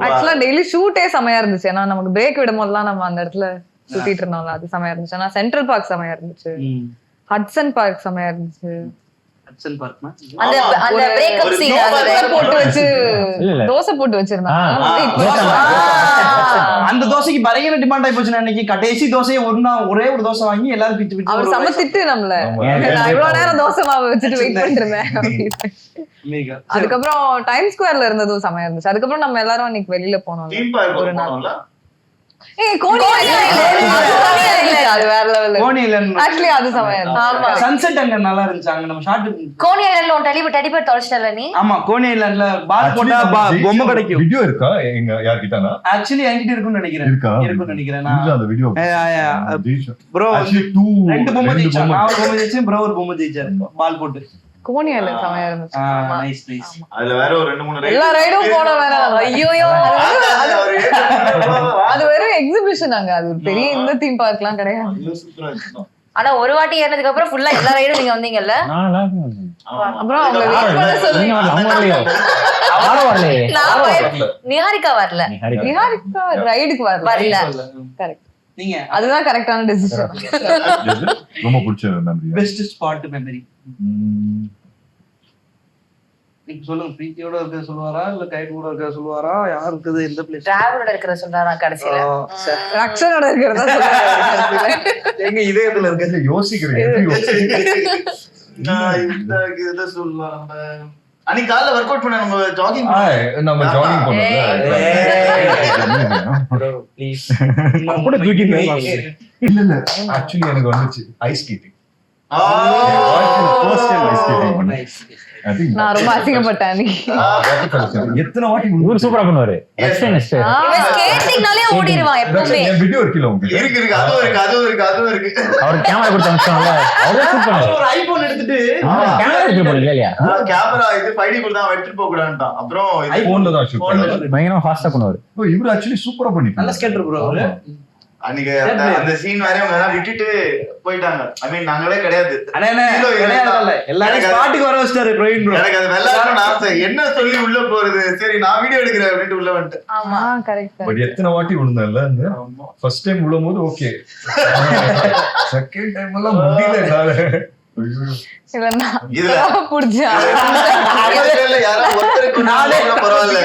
ஆக்சுவலா டெய்லி ஷூட்டே செமையா இருந்துச்சு. ஏன்னா நமக்கு பிரேக் விடும் போதெல்லாம் நம்ம அந்த இடத்துல சுத்திட்டு இருந்தோம்ல, அது செமையா இருந்துச்சு. ஆனா சென்ட்ரல் பார்க் செமையா இருந்துச்சு, ஹட்சன் பார்க் செமையா இருந்துச்சு. தோசை போட்டு வச்சிருந்தாங்க. அந்த தோசைக்கு பயங்கர டிமாண்ட் ஆயி போச்சு. அன்னைக்கு கடைசி தோசையை ஒரே ஒரு தோசை வாங்கி எல்லாரும் பிச்சு பிச்சு அவர் சமத்திட்டு நம்மள இவ்வளவு நேரம் தோசை மாவு வச்சுட்டு வெயிட் பண்ணிட்டு இருந்தேன். அதுக்கப்புறம் டைம் ஸ்கொயர்ல இருந்ததும் செமையா இருந்துச்சு. அதுக்கப்புறம் நம்ம எல்லாரும் அன்னைக்கு வெளியில போனோம். ஒரு நாள் சன்செட் அங்க நல்லா இருந்துச்சு. அங்க நம்ம ஷாட் கோனி ஐலண்ட்ல ஒரு டெலிபர் தொலைச்சிட்டல நீ. ஆமா, கோனி ஐலண்ட்ல பால் போட்டா பொம்மை கிடைக்கும். வீடியோ இருக்கா எங்க யார்கிட்டனா? ஆக்சுவலி என்கிட்ட இருக்குன்னு நினைக்கிறேன். நான் அந்த வீடியோ ப்ரோ ஆக்சுவலி 2 பொம்மை ஜெயிச்சா. நான் ஒரு பொம்மை ஜெயிச்சேன், ப்ரோ ஒரு பொம்மை ஜெயிச்சாரு பால் போட்டு. கோனி ஐலண்ட் செமையா இருந்துச்சு. Nice nice. அதுல வேற ஒரு 2-3 ரைட் எல்லா ரைடும் போன வேற. ஐயோயோ, அது வேற எக்ஸிபிஷன். அங்க அது பெரிய இந்த தீம் பார்க்லாம் கிடையாது. ஆனா ஒரு வாட்டி ஏறினதுக்கு அப்புறம் ஃபுல்லா எல்லா ரைடும் நீங்க வந்தீங்கல்ல. அப்புறம் அவங்க வெயிட் பண்ண சொல்லுங்க. நிஹாரிகா வரல. நிஹாரிகா ரைடுக்கு வரல. கரெக்ட். நீங்க அதுதான் கரெக்டான டெசிஷன். ரொம்ப பிடிச்ச மெமரி, பெஸ்ட் ஸ்பாட் மெமரி. நீங்க சொல்லுங்க, பிரீத்தியோட இருக்க சொல்லுவாரா இல்ல கைட்டோட இருக்க சொல்லுவாரா? யார் இருக்குது எந்த பிளேஸ்? டிராவலோட இருக்கிற சொல்றாரா கடைசில? ரக்ஷனோட இருக்கிறதா சொல்றாங்க. எங்க இதயத்துல இருக்க யோசிக்கிறேன். நான் இந்த சொல்லுவாங்க. அன்னைக்கு காலைல வொர்க் அவுட் பண்ண நம்ம ஜாகிங் பண்ணோம்ல. ப்ளீஸ் கூட தூக்கி இல்ல ஆக்சுவலி எனக்கு வந்துச்சு ஐஸ் ஸ்கேட்டிங். நான் ரொம்ப அசிங்கப்பட்டேன். எத்தனை வாட்டி இவரு சூப்பரா பண்ணுவாரு. ஸ்கேட்டிங்னாலே ஓடிடுவான் எப்பவுமே. வீடியோ இருக்குல்ல உங்களுக்கு? இருக்கு அதுவும் இருக்கு. அவர் கேமரா கொடுத்து அனுப்பிச்சாங்கல, அவரே ஷூட் பண்ணாரு. ஒரு ஐபோன் எடுத்துட்டு கேமரா எடுத்து போறீங்க இல்லையா? கேமரா இது 5D குள்ள தான் எடுத்துட்டு போக கூடாதுட்டான். அப்புறம் ஐபோன்ல தான் ஷூட் பண்ணாரு. பயங்கரமா ஃபாஸ்டா பண்ணுவாரு. இவரு ஆக்சுவலி சூப்பரா பண்ணிட்டாரு. நல்ல ஸ்கேட்டர் ப்ரோ அவரு. அன்னைக்கு அந்த சீன் வரையும் அவங்க விட்டுட்டு போயிட்டாங்க. ஐ மீன் நாங்களே கிடையாது. எல்லாரும் ஸ்பாட்டுக்கு வர வச்சிட்டாரு பிரவீன் ப்ரோ. எனக்கு அது வெள்ளாடணும்னு ஆசை. என்ன சொல்லி உள்ள போறது? சரி நான் வீடியோ எடுக்கிறேன் அப்படின்ட்டு உள்ள வந்துட்டேன். ஆமா கரெக்ட். பட் எத்தனை வாட்டி விழுந்தல்ல? அந்த ஃபர்ஸ்ட் டைம் விழும்போது ஓகே, செகண்ட் டைம் எல்லாம் முடியல. இல்ல நான் இதுல புடிச்சா யாராவது ஒருத்தருக்கு பரவாயில்ல,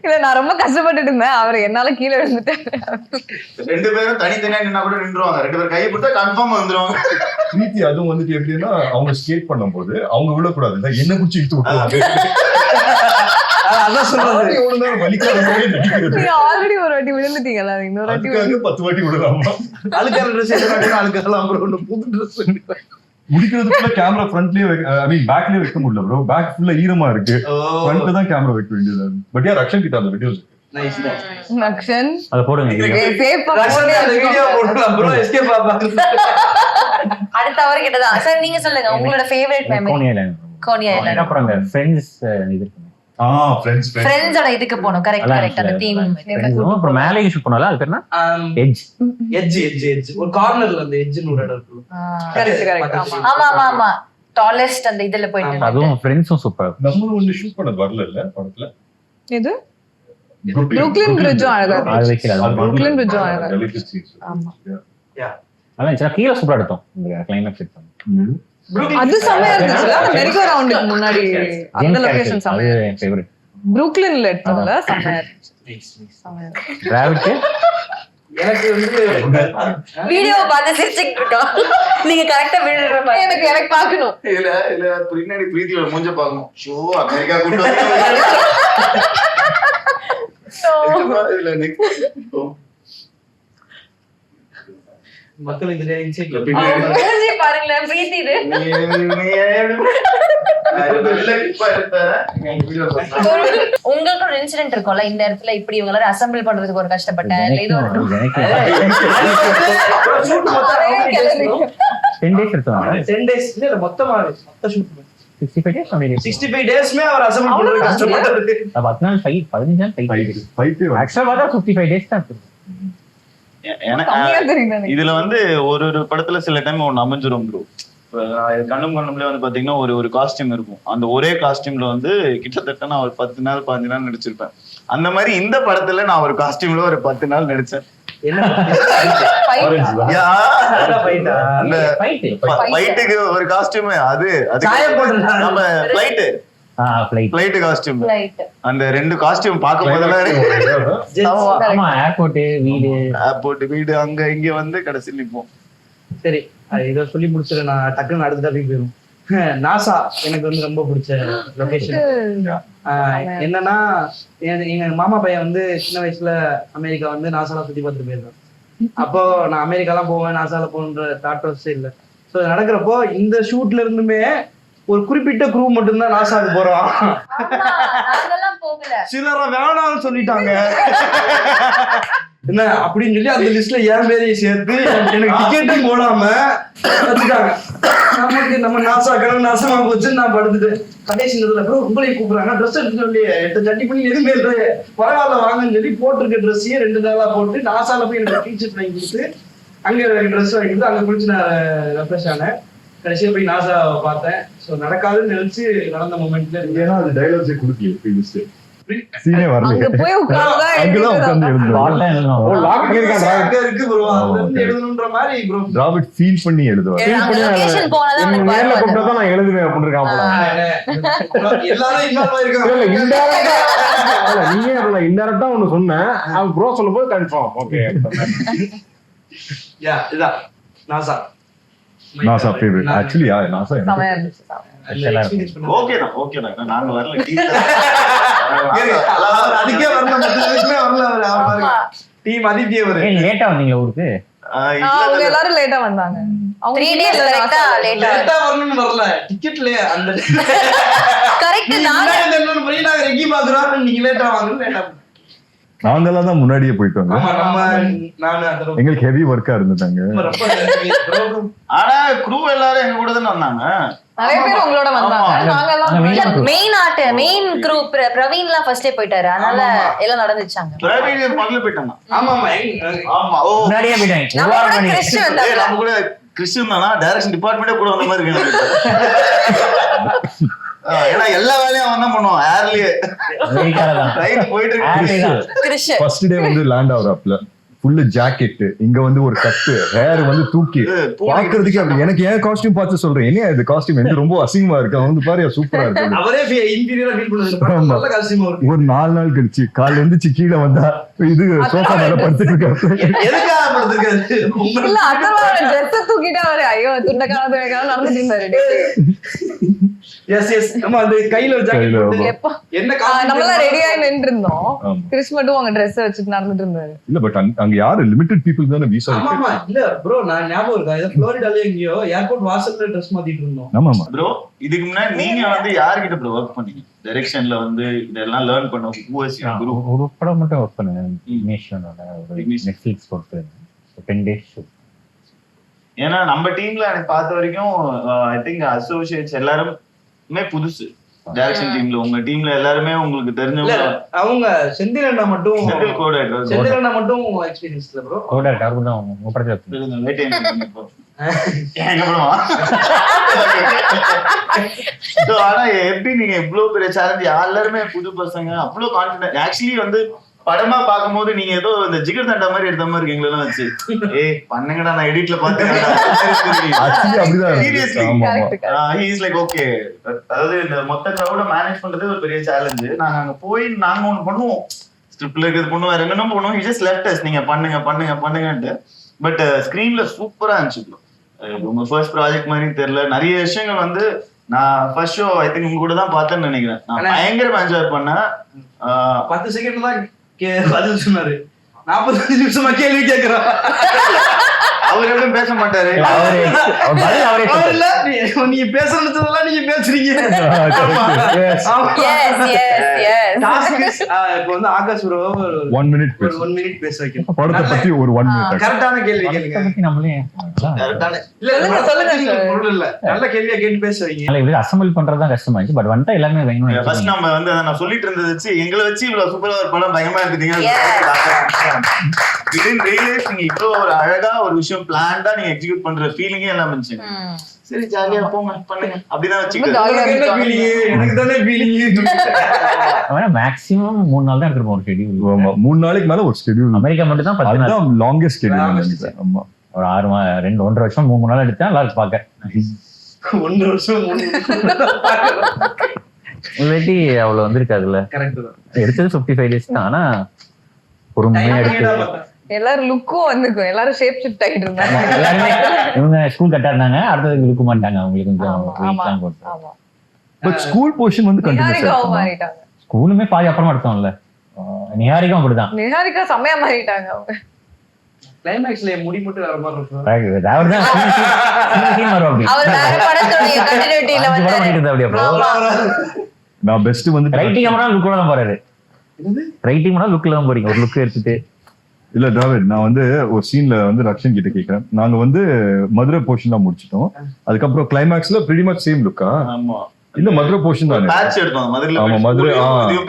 இல்ல நான் ரொம்ப கஷ்டப்பட்டுட்டு இருந்தேன். அவர் என்னால கீழே விழுந்துட்டேன். 2 பேரும் தனித்தனியா நின்னா கூட நின்றுவாங்க, 2 பேரும் கையை பிடிச்சா கன்ஃபார்ம் வந்துருவாங்க. பிரீத்தி அதுவும் வந்துட்டு எப்படின்னா அவங்க ஸ்கேட் பண்ணும்போது அவங்க விழக்கூடாது, என்ன குச்சி இழுத்து விட்டுருவாங்க. அதான் சொல்றது. எவ்வளவு நேரம் வலிக்காத மாதிரி நடிக்கிறது. நீங்க ஆல்ரெடி ஒரு வாட்டி விழுந்துட்டீங்களா, இன்னொரு வாட்டி அதுக்காக 10 வாட்டி விடலாமா? அழுக்கான ட்ரெஸ் அழுக்கலாம், அப்புறம் ஒண்ணு புது ட்ரெஸ் முடிக்கிறதுக்குள்ள கேமரா ஃப்ரண்ட்லயே ஐ மீன் பேக்லயே வைக்க முடியல ப்ரோ. பேக் ஃபுல்லா ஈரமா இருக்கு, ஃப்ரண்ட்ல தான் கேமரா வைக்க வேண்டியது. பட் யார் ரக்ஷன் கிட்ட அந்த வீடியோஸ் நைஸ் நக்ஷன் அதை போடுங்க. சேஃபா வீடியோ போடலாம் ப்ரோ. எஸ்கேப் பாப்பாங்க. அடுத்த அவர் கிட்டதான். சார் நீங்க சொல்லுங்க உங்களோட favourite memory. Coney island. Coney island. அப்புறம் அந்த ஃப்ரெண்ட்ஸ் இது இருக்கு. ஃப்ரெண்ட்ஸோட இதுக்கு போனோம். Correct correct. அந்த தீம். அப்புறம் மேலே ஷூட் பண்ணல, அது பேர் என்ன? எட்ஜ். எட்ஜ் ஒரு கார்னர்ல அந்த எட்ஜ்னு ஒரு இடம் இருக்கு. Correct correct. ஆமா ஆமா ஆமா. டாலஸ்ட் அந்த இதுல போயிட்டு. அதுவும் ஃப்ரெண்ட்ஸும் சூப்பர். நம்ம ஒன்னு ஷூட் பண்ணது வரல இல்ல படத்துல. இது புரூக்ளின் பிரிட்ஜும் அழகா இருக்கு. அது வைக்கல. புரூக்ளின் பிரிட்ஜும் அழகா இருக்கு. ஆமா. அதான் கீழ சூப்பரா எடுத்தோம். இந்த கிளைமேக்ஸ் செட் பண்ணி. அது செமையா இருந்துச்சுல. மெரிகோ ரவுண்டுக்கு முன்னாடி அந்த லொகேஷன் செமையா. அது என் ஃபேவரட். புரூக்ளின்ல எடுத்தோம்ல, செமையா இருந்துச்சு. டிராவிட் எனக்கு வந்து வீடியோ பார்த்து சிரிச்சிட்டு இருக்கோம். நீங்க கரெக்ட்டா விழுற மாதிரி. எனக்கு பார்க்கணும். இல்ல பின்னாடி பிரீத்தியோட மூஞ்ச பார்க்கணும். ஷோ அமெரிக்கா கூட்டு வந்து இல்ல நெக்ஸ்ட் மக்கள் இதுல இன்சைட்ல மூஞ்சி பாருங்களேன் பிரீத்தி இது. உங்களுக்கு ஒரு இன்சிடென்ட் இருக்கும்ல, இந்த இடத்துல இப்படி இவங்க எல்லாரும் அசெம்பிள் பண்றதுக்கு ஒரு கஷ்டப்பட்டேன் இல்ல இது ஒரு 10 days எடுத்தோம். 10 டேஸ் இல்ல மொத்தமா மொத்த ஷூட் 65 days அப்படி 65 டேஸ்மே அவர் அசெம்பிள் பண்றது கஷ்டப்பட்டாரு. 10 நாள் ஃபைட், 15 நாள் ஃபைட். ஃபைட் ஆக்சுவலா பார்த்தா 55 days தான் இருக்கு. கம்மியா தெரியுது. இதுல வந்து ஒரு படத்துல சில டைம் ஒண்ணு அமைஞ்சிரும் ப்ரோ. கண்ணும்ல வந்து பாத்தீங்கன்னா ஒரு காஸ்டியூம் இருக்கும். அந்த ஒரே காஸ்டியூம்ல வந்து கிட்டத்தட்ட நான் ஒரு 10 நாள் 15 நாள் நடிச்சிருப்பேன். அந்த மாதிரி இந்த படத்துல நான் ஒரு காஸ்டியூம்ல ஒரு 10 நாள் நடிச்சேன். என்ன அந்த ஃபைட்டுக்கு ஒரு காஸ்டியூம், அது நம்ம ஃபிளைட் காஸ்டியூம். அந்த 2 காஸ்டியூம் பார்க்கும் போதெல்லாம் ஆமா, ஏர்போர்ட் வீடு அங்க இங்க வந்து கடைசியில் நிப்போம். சரி, இத சொல்லி முடிச்சிட நான் டக்குன்னு அடுத்த டாபிக் போயிடும். நாசா எனக்கு வந்து ரொம்ப பிடிச்ச லொகேஷன். என்னன்னா எங்க மாமா பையன் வந்து சின்ன வயசுல அமெரிக்கா வந்து நாசால சுத்தி பார்த்துட்டு போயிருக்கான். அப்போ நான் அமெரிக்காலாம் போவேன், நாசால போகணுன்ற தாட் ப்ராசஸே இல்லை. ஸோ நடக்கிறப்போ இந்த ஷூட்ல இருந்துமே ஒரு குறிப்பிட்ட குரூ மட்டும்தான் நாசாவுக்கு போறோம். சிலரை வேணாம்னு சொல்லிட்டாங்க. என்ன அப்படின்னு சொல்லி அந்த லிஸ்ட்ல என் பேரையை சேர்த்து எனக்கு டிக்கெட்டும் போடாம வச்சுட்டாங்க. நமக்கு நம்ம நாசா கிழமை நாசமா போச்சு. நான் படுத்துட்டு கடைசி நேரத்துல ப்ரோ உங்களையும் கூப்பிடுறாங்க, ட்ரெஸ் எடுத்து சொல்லி 8 சட்டி பண்ணி எதுவுமே இல்லை, பரவாயில்ல வாங்கன்னு சொல்லி போட்டிருக்க ட்ரெஸ்ஸையே 2 நாளா போட்டு நாசால போய் எனக்கு டீச்சர்ஸ் வாங்கி கொடுத்து அங்க எனக்கு ட்ரெஸ் வாங்கி கொடுத்து அங்க குளிச்சு நான் ரெஃப்ரெஷ் ஆனேன். கடைசியா போய் நாசா பார்த்தேன். ஸோ நடக்காதுன்னு நினைச்சு நடந்த மொமெண்ட்ல ஏன்னா அது டைலாக்ஸே கொடுக்கல, சீனே வரல. அங்க போய் உட்கார்ந்தா அங்கதான் உட்கார்ந்து எழுதுவாங்க. ஓ லாக் பண்ணிருக்கான் இருக்கு ப்ரோ, அதுல இருந்து எழுதணும்ன்ற மாதிரி ப்ரோ ராபர்ட் ஃபீல் பண்ணி எழுதுவார். லொகேஷன் போனதா எனக்கு நேர்ல வரும். கூப்பிட்டா தான் நான் எழுதுவேன் அப்படின்னு இருக்கான் போல. எல்லாரும் இன்வால்வ் ஆயிருக்காங்க. இல்ல இன்டைரக்டா இல்ல நீயே இல்ல இன்டைரக்டா ஒன்னு சொன்னேன். அவன் ப்ரோ சொல்லும்போது கன்ஃபார்ம் ஓகே. யா இதான் நாசா நாசா ஃபேவரட் ஆக்சுவலி. நாசா செமையா இருந்துச்சு. ஓகே தான் நாங்க வரல. அதுக்கே வரல. டீம் அதித்தியே வரு லேட்டா வந்தீங்களா ஊருக்கு? அவங்க எல்லாரும் லேட்டா வந்தாங்க. அவங்க 3 days கரெக்ட்டா லேட்டா லேட்டா வரணும்னு வரல. டிக்கெட்ல அந்த கரெக்ட். நாங்க என்னன்னு போய் நாங்க ரெக்கி பாக்குறோம், நீங்க லேட்டா வாங்க. லேட்டா நாங்கெல்லாம் தான் முன்னாடியே போயிட்டு வந்தோம். ஆமா நம்ம நானு அந்த எங்களுக்கு ஹெவி ஒர்க்கா இருந்துட்டாங்க. ஆனா க்ரூ எல்லாரும் எங்க கூட தானே வந்தாங்க. நிறைய பேர் உங்களோட வந்தாங்க. நாங்க எல்லாம் மெயின் குரூப் பிரவீன்லாம் ஃபர்ஸ்டே போயிட்டாரு. அதனால எல்லாம் நடந்துச்சாங்க. பிரவீன் பக்கத்துல போயிட்டாங்க. ஆமா ஆமா ஓ முன்னாடியே போயிட்டாங்க. நம்ம கூட கிறிஸ்டியன் தானா டைரக்ஷன் டிபார்ட்மெண்டே கூட வந்த மாதிரி இருக்கு. ஏன்னா எல்லா வேலையும் அவன் தான் பண்ணுவான். ஏர்லயே ரைட் போயிட்டு இருக்கு. ஃபர்ஸ்ட் டே வந்து லேண்ட் ஆகுறாப்ல ஃபுல்லு ஜாக்கெட், இங்க வந்து ஒரு கட்டு, ஹேர் வந்து தூக்கி பாக்குறதுக்கு அப்படி. எனக்கு ஏன் காஸ்டியூம் பார்த்து சொல்றேன், என்ன இது காஸ்டியூம் எனக்கு ரொம்ப அசிங்கமா இருக்கு, அவன் வந்து பாரு சூப்பரா இருக்கு. அவரே இன்டீரியரா ஃபீல் பண்ணுவாரு, நல்ல காஸ்டியூமா இருக்கு. ஒரு 4 நாள் கழிச்சு காலைல எழுந்துச்சு கீழே வந்தா இது சோஃபா மேல படுத்துட்டு இருக்காரு. எதுக்காக படுத்துருக்காரு? இல்ல அத்தனோட ட்ரெஸ் தூக்கிட்டு அவரு ஐயோ துண்டக்கான நடந்துட்டு இருந்தாரு. எஸ் எஸ் ஆமா, அந்த கையில ஜாக்கெட் போட்டு எப்போ என்ன நம்மளாம் ரெடி ஆகி நின்று இருந்தோம், ஆமா. கிறிஸ் மட்டும் அவங்க ட்ரெஸ் வச்சுட்டு நடந்துட்டு இருந்தாரு. இல்ல பட் அங்க யாரு லிமிட்டட் பீப்புள் தானே விசா. ஆமா இல்ல ப்ரோ, நான் ஞாபகம் இருக்கா, ஏதோ ஃப்ளோரிடால எங்கயோ ஏர்போர்ட் வாசல்ல ட்ரெஸ் மாத்திட்டு இருந்தோம். ஆமா ஆமா ப்ரோ இதுக்கு முன்னாடி நீங்க வந்து யார்கிட்ட ப்ரோ ஒர்க் பண்ணீங்க டைரக்ஷன்ல வந்து இதெல்லாம் லேர்ன் பண்ண? ஒரு படம் மட்டும் ஒர்க் பண்ணேன், இக்னிஷனோட ஒரு நெட்ஃபிளிக்ஸ் பொறுத்து 10 days ஷூட். ஏன்னா நம்ம டீம்ல எனக்கு பார்த்த வரைக்கும் ஐ திங்க் அசோசியேட்ஸ் எல்லாருமே புதுசு டைரக்ஷன் டீம்ல. உங்க டீம்ல எல்லாருமே உங்களுக்கு தெரிஞ்சவங்க. அவங்க செந்திலண்ணா மட்டும் செந்தில் கோடைரக்டர் செந்திலண்ணா மட்டும் எக்ஸ்பீரியன்ஸ் இல்ல ப்ரோ. கோடைரக்டர் அவரு தான் உங்க படத்துல ஆனா எப்படி நீங்க இவ்வளவு பெரிய சேலஞ்ச், எல்லாருமே புது பசங்க, அவ்வளவு கான்பிடன்ட். ஆக்சுவலி வந்து படமா பாக்கும்போது நீங்க ஏதோ இந்த ஜிகர் தண்டா மாதிரி எடுத்த மாதிரி இருக்கு எங்களெல்லாம் வச்சு. பண்ணுங்கடா நான் எடிட்ல பாத்தேன். அதாவது இந்த மொத்த கிரௌட மேனேஜ் பண்றது ஒரு பெரிய சேலஞ்ச். நாங்க அங்க போய் நாங்க ஒண்ணு பண்ணுவோம், ஸ்கிரிப்ட்ல இருக்கிறது பண்ணுவோம், வேற என்னென்ன பண்ணுவோம். ஹி ஜஸ்ட் லெஃப்ட் அஸ், நீங்க பண்ணுங்க பண்ணுங்க பண்ணுங்கன்ட்டு. பட் ஸ்கிரீன்ல சூப்பரா இருந்துச்சு. உங்க ஃபர்ஸ்ட் ப்ராஜெக்ட் மாதிரி தெரியல, நிறைய விஷயங்கள் வந்து நான் ஃபர்ஸ்ட் ஷோ ஐ திங்க் உங்க கூட தான் பார்த்தேன்னு நினைக்கிறேன். நான் பயங்கரமா என்ஜாய் பண்ணேன். 10 செகண்ட் தான் பதில் சொன்னாரு, 45 நிமிஷமா கேள்வி கேட்கிறான். அவர் எப்படியும் பேச மாட்டாரு. நீங்க பேசுறதுலாம் நீங்க பேசுறீங்க. இப்ப வந்து ஆகாஷ் ப்ரோ 1 minute ஒரு 1 minute பேச வைக்கணும். படத்தை பத்தி ஒரு 1 minute. கரெக்டான கேள்வி கேளுங்க. இல்ல நல்ல கேள்வியா கேட்டு பேச வைங்க. அசம்பிள் பண்றதுதான் கஷ்டமா இருந்துச்சு. பட் வந்து எல்லாமே வேணும். ஃபர்ஸ்ட் நம்ம வந்து நான் சொல்லிட்டு இருந்தது வச்சு எங்களை வச்சு இவ்வளவு சூப்பரா ஒரு படம் பயமா எடுத்துட்டீங்க. நீங்க இவ்வளவு ஒரு அழகா ஒரு விஷயம் பிளான்டா நீங்க எக்ஸிக்யூட் பண்ற ஃபீலிங்கே எல்லாம் இருந்துச்சு. சரி ஜாலியா போங்க பண்ணுங்க அப்படிதான் வச்சுக்கிட்டு. எனக்கு தானே ஃபீலிங். மேக்ஸிமம் 3 நாள் தான் எடுத்துருப்போம் ஒரு ஷெட்யூல். 3 நாளைக்கு மேல ஒரு ஷெட்யூல். அமெரிக்கா மட்டும் தான் 10 நாள் லாங்கஸ்ட் ஷெட்யூல். ஆமா ஒரு 1.5 வருஷம் 3 நாள் எடுத்தா நல்லா இருக்கு பாக்க. 1 வருஷம் 3 இல்லாட்டி அவ்வளவு வந்திருக்காதுல்ல. கரெக்ட் தான். எடுத்தது 55 days தான். ஆனா பொறுமையா எடுத்து எல்லாரும் லுக்கும் வந்துக்கும், எல்லாரும் ஷேப் ஷிஃப்ட் ஆகிட்டு இருந்தாங்க. எல்லாருமே இவங்க ஸ்கூல் கட்டா இருந்தாங்க, அடுத்தது லுக்க மாட்டாங்க. அவங்களுக்கு கொஞ்சம் ஆமா. பட் ஸ்கூல் போர்ஷன் வந்து நிஹாரிகாவும் மாறிட்டாங்க. ஸ்கூலுமே பாதி அப்புறமா எடுத்தோம்ல. நிஹாரிகாவும் அப்படிதான். நிஹாரிகா செமையா மாறிட்டாங்க. அவங்க கிளைமேக்ஸ்ல முடி மட்டும் வேற மாதிரி இருக்கும். அவர்தான் அவர் வேற படத்தோட கண்டினியூட்டில வந்து நான் பெஸ்ட் வந்து ரைட்டிங் பண்ணா லுக்ல தான் போறாரு. ரைட்டிங் பண்ணா லுக்ல தான் போறீங்க, ஒரு லுக் எடுத்துட்டு. இல்ல டிராவிட், நான் வந்து ஒரு சீன்ல வந்து ரக்ஷன் கிட்ட கேக்குறேன். நாங்க வந்து மதுரை போர்ஷன் தான் முடிச்சிட்டோம். அதுக்கப்புறம் கிளைமேக்ஸ்ல pretty much சேம் லுக்கா? ஆமா இல்ல மதுரை போர்ஷன் தானே. பேட்ச் எடுத்தோம் மதுரைல. ஆமா மதுரை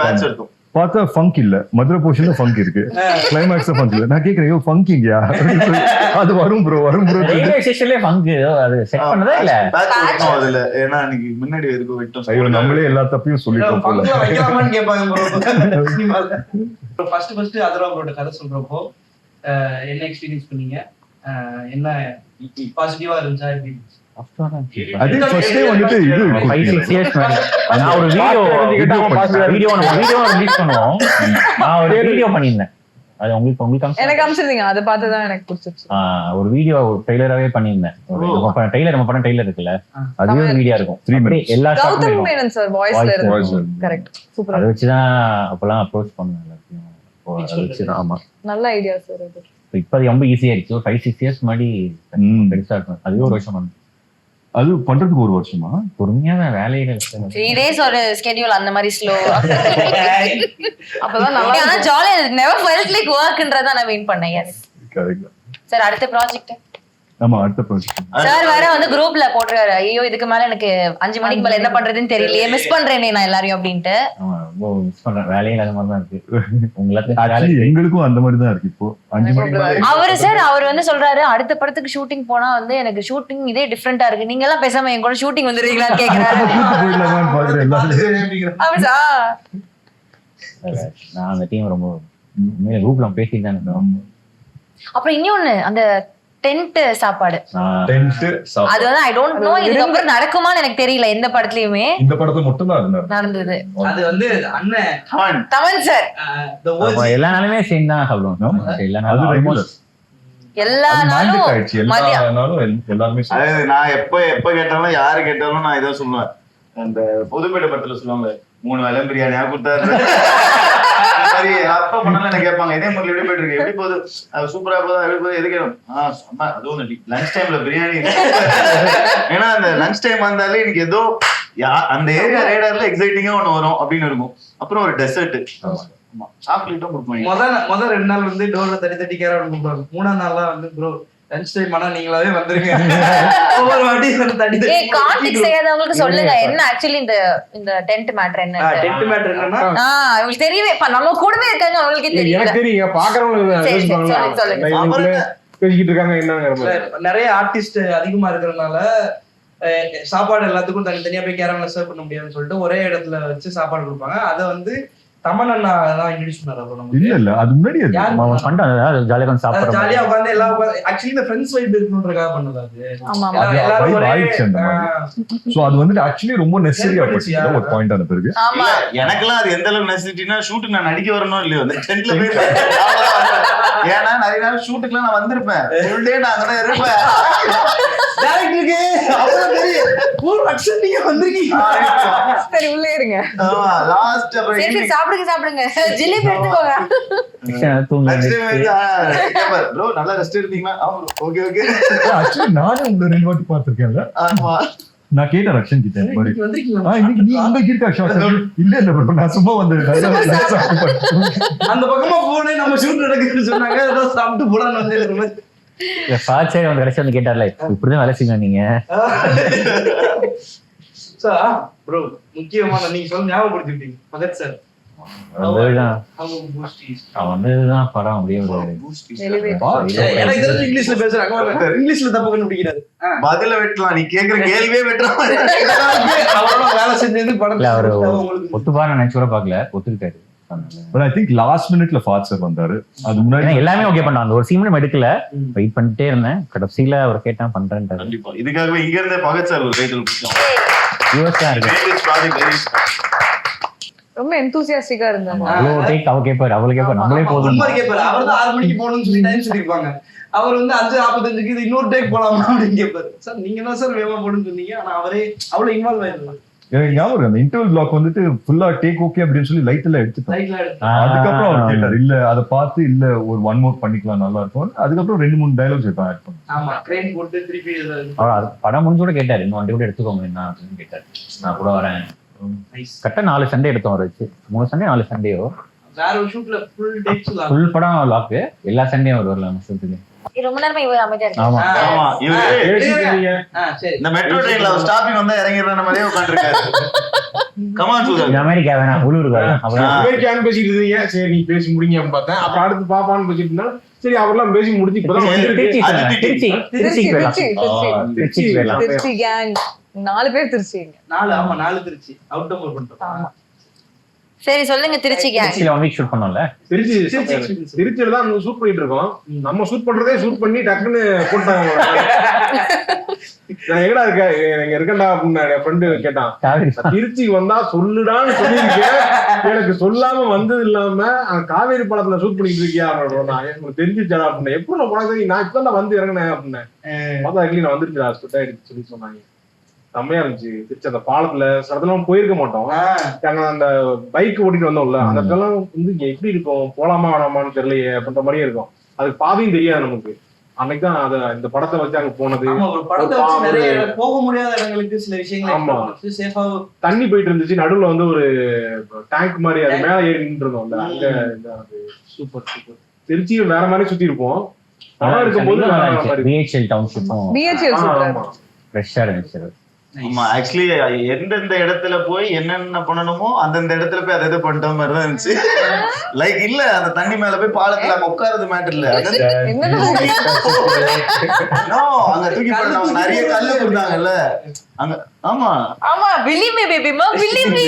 பேட்ச் எடுத்தோம். பார்த்தா ஃபங்க் இல்ல, மதுரை போர்ஷன்ல ஃபங்க் இருக்கு, கிளைமேக்ஸ்ல ஃபங்க் இல்ல. நான் கேக்குறேன் ஐயோ ஃபங்க் இங்கயா? அது வரும் ப்ரோ ரயில்வே ஸ்டேஷன்லயே ஃபங்க் அது செட் பண்ணதா இல்ல பேட்ச் எடுத்தோம் அதுல. ஏன்னா அன்னைக்கு முன்னாடி எதுக்கு விட்டோம். ஐயோ நம்மளே எல்லா தப்பையும் சொல்லிட்டோம் போல. வைக்கலாமான்னு கேட்பாங்க ப்ரோ சினிமால. ஃபர்ஸ்ட் அதரா ப்ரோட கதை சொல்றப்போ என்ன எக்ஸ்பீரியன்ஸ் பண்ணீங்க? என்ன பாசிட்டிவா இருந்துச்சா? எப்படி அது ஃபர்ஸ்ட் டே வந்துட்டு இது 5-6 years நான் ஒரு வீடியோ ரிலீஸ் பண்ணுவோம். நான் ஒரு வீடியோ பண்ணியிருந்தேன். அது உங்களுக்கு எனக்கு அனுப்பிச்சிருந்தீங்க, அதை பார்த்து தான் எனக்கு பிடிச்சிருச்சு. ஒரு வீடியோ ட்ரெய்லராவே பண்ணியிருந்தேன். ட்ரெய்லர் நம்ம படம் ட்ரெய்லர் இருக்குல்ல, அதுவே ஒரு வீடியோ இருக்கும். 3 minutes எல்லா கௌதம் மேனன் சார் வாய்ஸ்ல இருக்கு. Correct, super. அதை வச்சுதான் அப்பெல்லாம் அப்ரோச் பண்ணேன் எல்லாத்தையும். அதை வச்சுதான். ஆமா நல்ல ஐடியா சார் அது. இப்ப அது ரொம்ப ஈஸியா இருக்கு. 5-6 years முன்னாடி பெருசா இருக்கும். அதுவே ஒரு வருஷம் பண்ணு. அது பண்றதுக்கு ஒரு வருஷமா? பொறுமையான வேலையில 3 days ஒரு ஸ்கெட்யூல் அந்த மாதிரி ஸ்லோ. அப்பதான் நல்லா. ஆனா ஜாலியா நெவர் ஃபெல்ட் லைக் வர்க்ன்றத நான் மீன் பண்ணேன். Yes correct. சார் அடுத்த ப்ராஜெக்ட். ஆமா அடுத்த ப்ராஜெக்ட். சார் வேற வந்து குரூப்ல போட்டுறாரு, ஐயோ இதுக்கு மேல எனக்கு 5 மணிக்கு மேல என்ன பண்றதுன்னு தெரியலையே, மிஸ் பண்றேனே நான் எல்லாரையும் அப்படின்ட்டு. மிஸ் பண்றேன். வேலையில அது மாதிரி தான் இருக்கு உங்களுக்கு. எங்களுக்கும் அந்த மாதிரி தான் இருக்கு. இப்போ 5 மணிக்கு அவரு சார் அவர் வந்து சொல்றாரு, அடுத்த படத்துக்கு ஷூட்டிங் போனா வந்து எனக்கு ஷூட்டிங் இதே டிஃப்ரெண்டா இருக்கு, நீங்க எல்லாம் பேசாம என் கூட ஷூட்டிங் வந்துருவீங்களான்னு கேக்குறாரு. நான் அந்த டீம் ரொம்ப குரூப்ல பேசிட்டு தான் இருக்கோம். அப்புறம் இன்னொன்னு அந்த டென்ட் சாப்பாடு அது வந்து ஐ டோன்ட் நோ இதுக்கப்புறம் நடக்குமான்னு எனக்கு தெரியல எந்த படத்துலயுமே. இந்த படத்துல மட்டும் தான் நடந்தது. அது வந்து அண்ணன் தமன் சார் எல்லா நாளுமே சேர்ந்து தான் சாப்பிடுவோம். எல்லா நாளும் எல்லா நாளும் எல்லாருமே அதாவது நான் எப்ப கேட்டாலும் யாரு கேட்டாலும் நான் இதான் சொல்லுவேன். அந்த புதுப்பேட்டை படத்துல சொல்லுவாங்க 3 வேளை பிரியாணியா கொடுத்தாரு. மாதிரி அப்பா பண்ணல என்ன கேட்பாங்க இதே மாதிரி எப்படி போயிட்டு இருக்கு, எப்படி போகுது, சூப்பரா போதா, எப்படி போகுது, எது கேட்கும். அதுவும் லஞ்ச் டைம்ல பிரியாணி. ஏன்னா அந்த லஞ்ச் டைம் வந்தாலே எனக்கு ஏதோ அந்த ஏரியா ரேடார்ல எக்ஸைட்டிங்கா ஒண்ணு வரும் அப்படின்னு இருக்கும். அப்புறம் ஒரு டெசர்ட் சாக்லேட்டும் கொடுப்பாங்க. முதல் 2 நாள் வந்து டோர்ல தட்டி கேரட் கொடுப்பாங்க. 3ஆம் நாள்லாம் வந்து ப்ரோ லஞ்ச் டைம் ஆனா நீங்களாவே வந்துருங்க. ஒவ்வொரு வாட்டி தட்டி கான்டெக்ஸ்ட் செய்யாதவங்களுக்கு சொல்லுங்க என்ன ஆக்சுவலி இந்த டென்ட் மேட்டர் என்ன. டென்ட் மேட்டர் என்னன்னா உங்களுக்கு தெரியவே நம்ம கூடவே இருக்காங்க அவங்களுக்கே தெரியல. எனக்கு தெரியும் பாக்குறவங்களுக்கு பேசிக்கிட்டு இருக்காங்க என்னங்க. நிறைய ஆர்டிஸ்ட் அதிகமா இருக்கிறதுனால சாப்பாடு எல்லாத்துக்கும் தனித்தனியா போய் கேரம்ல சர்வ் பண்ண முடியாதுன்னு சொல்லிட்டு ஒரே இடத்துல வச்சு சாப்பாடு கொடுப்பாங்க. அதை வந்து தமன் அண்ணா தான் இன்ட்ரோடியூஸ் பண்ணாரு. இல்ல அது முன்னாடி ஜாலியா உட்காந்து எல்லாம் ஆக்சுவலி இந்த ஃப்ரெண்ட்ஸ் வைப் இருக்கணும்ன்றதுக்காக பண்ணது அது. சோ அது வந்து ஆக்சுவலி ரொம்ப நெசசரியா போச்சு ஒரு பாயிண்ட் ஆன பிறகு. எனக்கெல்லாம் அது எந்த அளவுக்கு நெசசிட்டினா ஷூட்டுக்கு நான் நடிக்க வரணும் இல்லையோ அந்த டென்ட்ல போய் ஏன்னா நிறைய நாள் ஷூட்டுக்குலாம் நான் வந்திருப்பேன். ஃபுல் டே நான் அங்கதான் இருப்பேன். டைரக்டருக்கு அவ்வளவு தெரியும் ஒரு அக்ஷன் நீங்க வந்திருக்கீங்க. சரி உள்ளே இருங்க. லாஸ்ட் சரி சாப்பிடுங்க ஜிலேபி எடுத்துக்கோங்க. ப்ரோ நல்லா ரெஸ்ட் எடுத்தீங்களா? Okay okay. ஆக்சுவலி நானே உங்களை 2 வாட்டி பார்த்திருக்கேன்ல. ஆமா நான் கேட்டேன் ரக்ஷன் கிட்ட இன்னைக்கு நீ அங்க இருக்க அக்ஷன் இல்ல ப்ரோ நான் சும்மா வந்தேன். அந்த பக்கமா போனே நம்ம ஷூட் நடக்குதுன்னு சொன்னாங்க. ஏதோ சாப்பிட்டு போலான்னு வந்து பாச்சே வந்து கடைசி வந்து கேட்டார்ல இப்படிதான் வேலை செய்யுங்க நீங்க. ப்ரோ முக்கியமான நீங்க சொல்ல ஞாபகப்படுத்திட்டீங்க பகத் சார். அவன்தான் படம் அப்படியே இங்கிலீஷ்ல பேசுறாங்க. இங்கிலீஷ்ல தப்பு கண்டுபிடிக்கிறாரு. பதில வெட்டலாம் நீ கேக்குற கேள்வியே வெட்டலாம். அவரோட வேலை செஞ்சது படத்துல அவரு ஒத்துப்பாரு நினைச்சு கூட பாக்கல ஒத்துக்கிட்டாரு. But I think last minuteல ஃபாத் சார் வந்தாரு. அது முன்னாடி எல்லாமே ஓகே பண்ணாங்க. ஒரு சீன் எடுக்கல வெயிட் பண்ணிட்டே இருந்தேன். கடைசியில அவர் கேட்டா பண்றேன்ட்டாரு. கண்டிப்பா இதுக்காகவே இங்க இருந்தே பகத் சார் ஒரு டைட்டில் கொடுத்தாங்க. யூஎஸ்ஆ இருக்கு. ரொம்ப எந்தூசியாஸ்டிக்கா இருந்தாங்க. அவ்வளோ டேக் அவ கேட்பாரு அவளுக்கு கேட்பாரு நம்மளே போதும். அவர் தான் 6 மணிக்கு போகணும்னு சொல்லி டைம் சொல்லிருப்பாங்க. அவர் வந்து 5:45க்கு இது இன்னொரு டேக் போலாமா அப்படின்னு கேட்பாரு. சார் நீங்க தான் சார் வேகமா போடுன்னு சொன்னீங்க. ஆனா அவரே அவ்வளவு இன்வால்வ் ஆயிருந்தாரு. எனக்கு ஞாபகம் அந்த இன்டர்வல் பிளாக் வந்துட்டு ஃபுல்லா டேக் ஓகே அப்படின்னு சொல்லி லைட்ல எடுத்துட்டாங்க. அதுக்கப்புறம் அவர் கேட்டார் இல்ல அதை பார்த்து இல்ல ஒரு 1 மோர் பண்ணிக்கலாம் நல்லா இருக்கும். அதுக்கப்புறம் 2-3 டயலாக்ஸ் இப்போ ஆட் பண்ணாங்க. ஆமா கிரேன் போட்டு திருப்பி படம் முடிஞ்சு கூட கேட்டாரு இன்னும் வண்டி கூட எடுத்துக்கோங்க என்ன அப்படின்னு கேட்டாரு. நான் கூட வரேன். கரெக்டா 4 சண்டே எடுத்தோம் அவர் வச்சு 3 சண்டே 4 சண்டேயோ வேற ஒரு ஷூட்ல ஃபுல் படம் லாக்கு எல்லா சண்டேயும் அவர் வரலாம் ஷூட்டுக்கு. ரொம்ப நேரமா இவர் அமைதியா இருக்காரு. ஆமா ஆமா இவரு சரி இந்த மெட்ரோ ட்ரெயின்ல ஸ்டாப்பிங் வந்தா இறங்கிடுற மாதிரியே உட்கார்ந்திருக்காரு. கமான் சூதர் அமெரிக்கா வேணாம் உள்ளூர் வேணாம் அமெரிக்கான்னு பேசிட்டு இருந்தீங்க. சரி நீ பேசி முடிங்க அப்படின்னு பார்த்தேன். அப்புறம் அடுத்து பாப்பான்னு பேசிட்டு இருந்தா சரி அவர்லாம் பேசி முடிச்சு திருச்சி கேங் 4 பேர் திருச்சி. 4 திருச்சி அவுட் டோர் பண்ணிட்டோம். சரி சொல்லுங்க திருச்சி கேங். திருச்சியில 1 வீக் ஷூட் பண்ணோம்ல. திருச்சியில தான் நம்ம ஷூட் பண்ணிட்டு இருக்கோம். நம்ம ஷூட் பண்றதே ஷூட் பண்ணி டக்குன்னு போட்டாங்க. நான் எங்கடா இருக்க இங்க இருக்கேன்டா அப்படின்னு என் ஃப்ரெண்டு கேட்டான். திருச்சி வந்தா சொல்லுடான்னு சொல்லியிருக்கேன். எனக்கு சொல்லாம வந்தது இல்லாம காவேரி படத்துல ஷூட் பண்ணிட்டு இருக்கியா நான் எனக்கு தெரிஞ்சிச்சா அப்படின்னு. எப்படி நான் போனா நான் இப்பதான் வந்து இறங்கினேன் அப்படின்னு பார்த்தா நான் வந்துருச்சு சொல்லி சொன்னாங்க. செம்மையா இருந்துச்சு. திருச்சி அந்த பாலத்துல சடலாம் போயிருக்க மாட்டோம். நாங்க அந்த பைக் ஓட்டிட்டு வந்தோம்ல அந்த இடத்துல வந்து எப்படி இருக்கும் போலாமா வேணாமான்னு தெரியலையே அப்படின்ற மாதிரியே இருக்கும். அதுக்கு பாதையும் தெரியாது நமக்கு. அன்னைக்குதான் அத இந்த படத்தை வச்சு அங்க போனது. போக முடியாத இடங்களுக்கு சில விஷயங்கள் சேஃபா தண்ணி போயிட்டு இருந்துச்சு. நடுவுல வந்து ஒரு டேங்க் மாதிரி அது மேல ஏறி நின்று இருந்தோம்ல அங்க. Super super. திருச்சியும் வேற மாதிரி சுத்தி இருப்போம். படம் இருக்கும்போது பிஹெச்எல் டவுன்ஷிப்பும் ஃப்ரெஷ்ஷா இருந்துச்சு. ஆமா ஆக்சுவலி எந்தெந்த இடத்துல போய் என்னென்ன பண்ணணுமோ அந்தந்த இடத்துல போய் அதை பண்ணிட்ட மாதிரி தான் இருந்துச்சு. லைக் இல்ல அந்த தண்ணி மேல போய் பாலத்துல அங்க உட்காரது மேட்டர் இல்ல. அங்க தூக்கி பண்ணாங்க நிறைய கல்லு கொடுத்தாங்கல்ல அங்க. ஆமா ஆமா பிலீவ் மீ பேபி மா பிலீவ் மீ.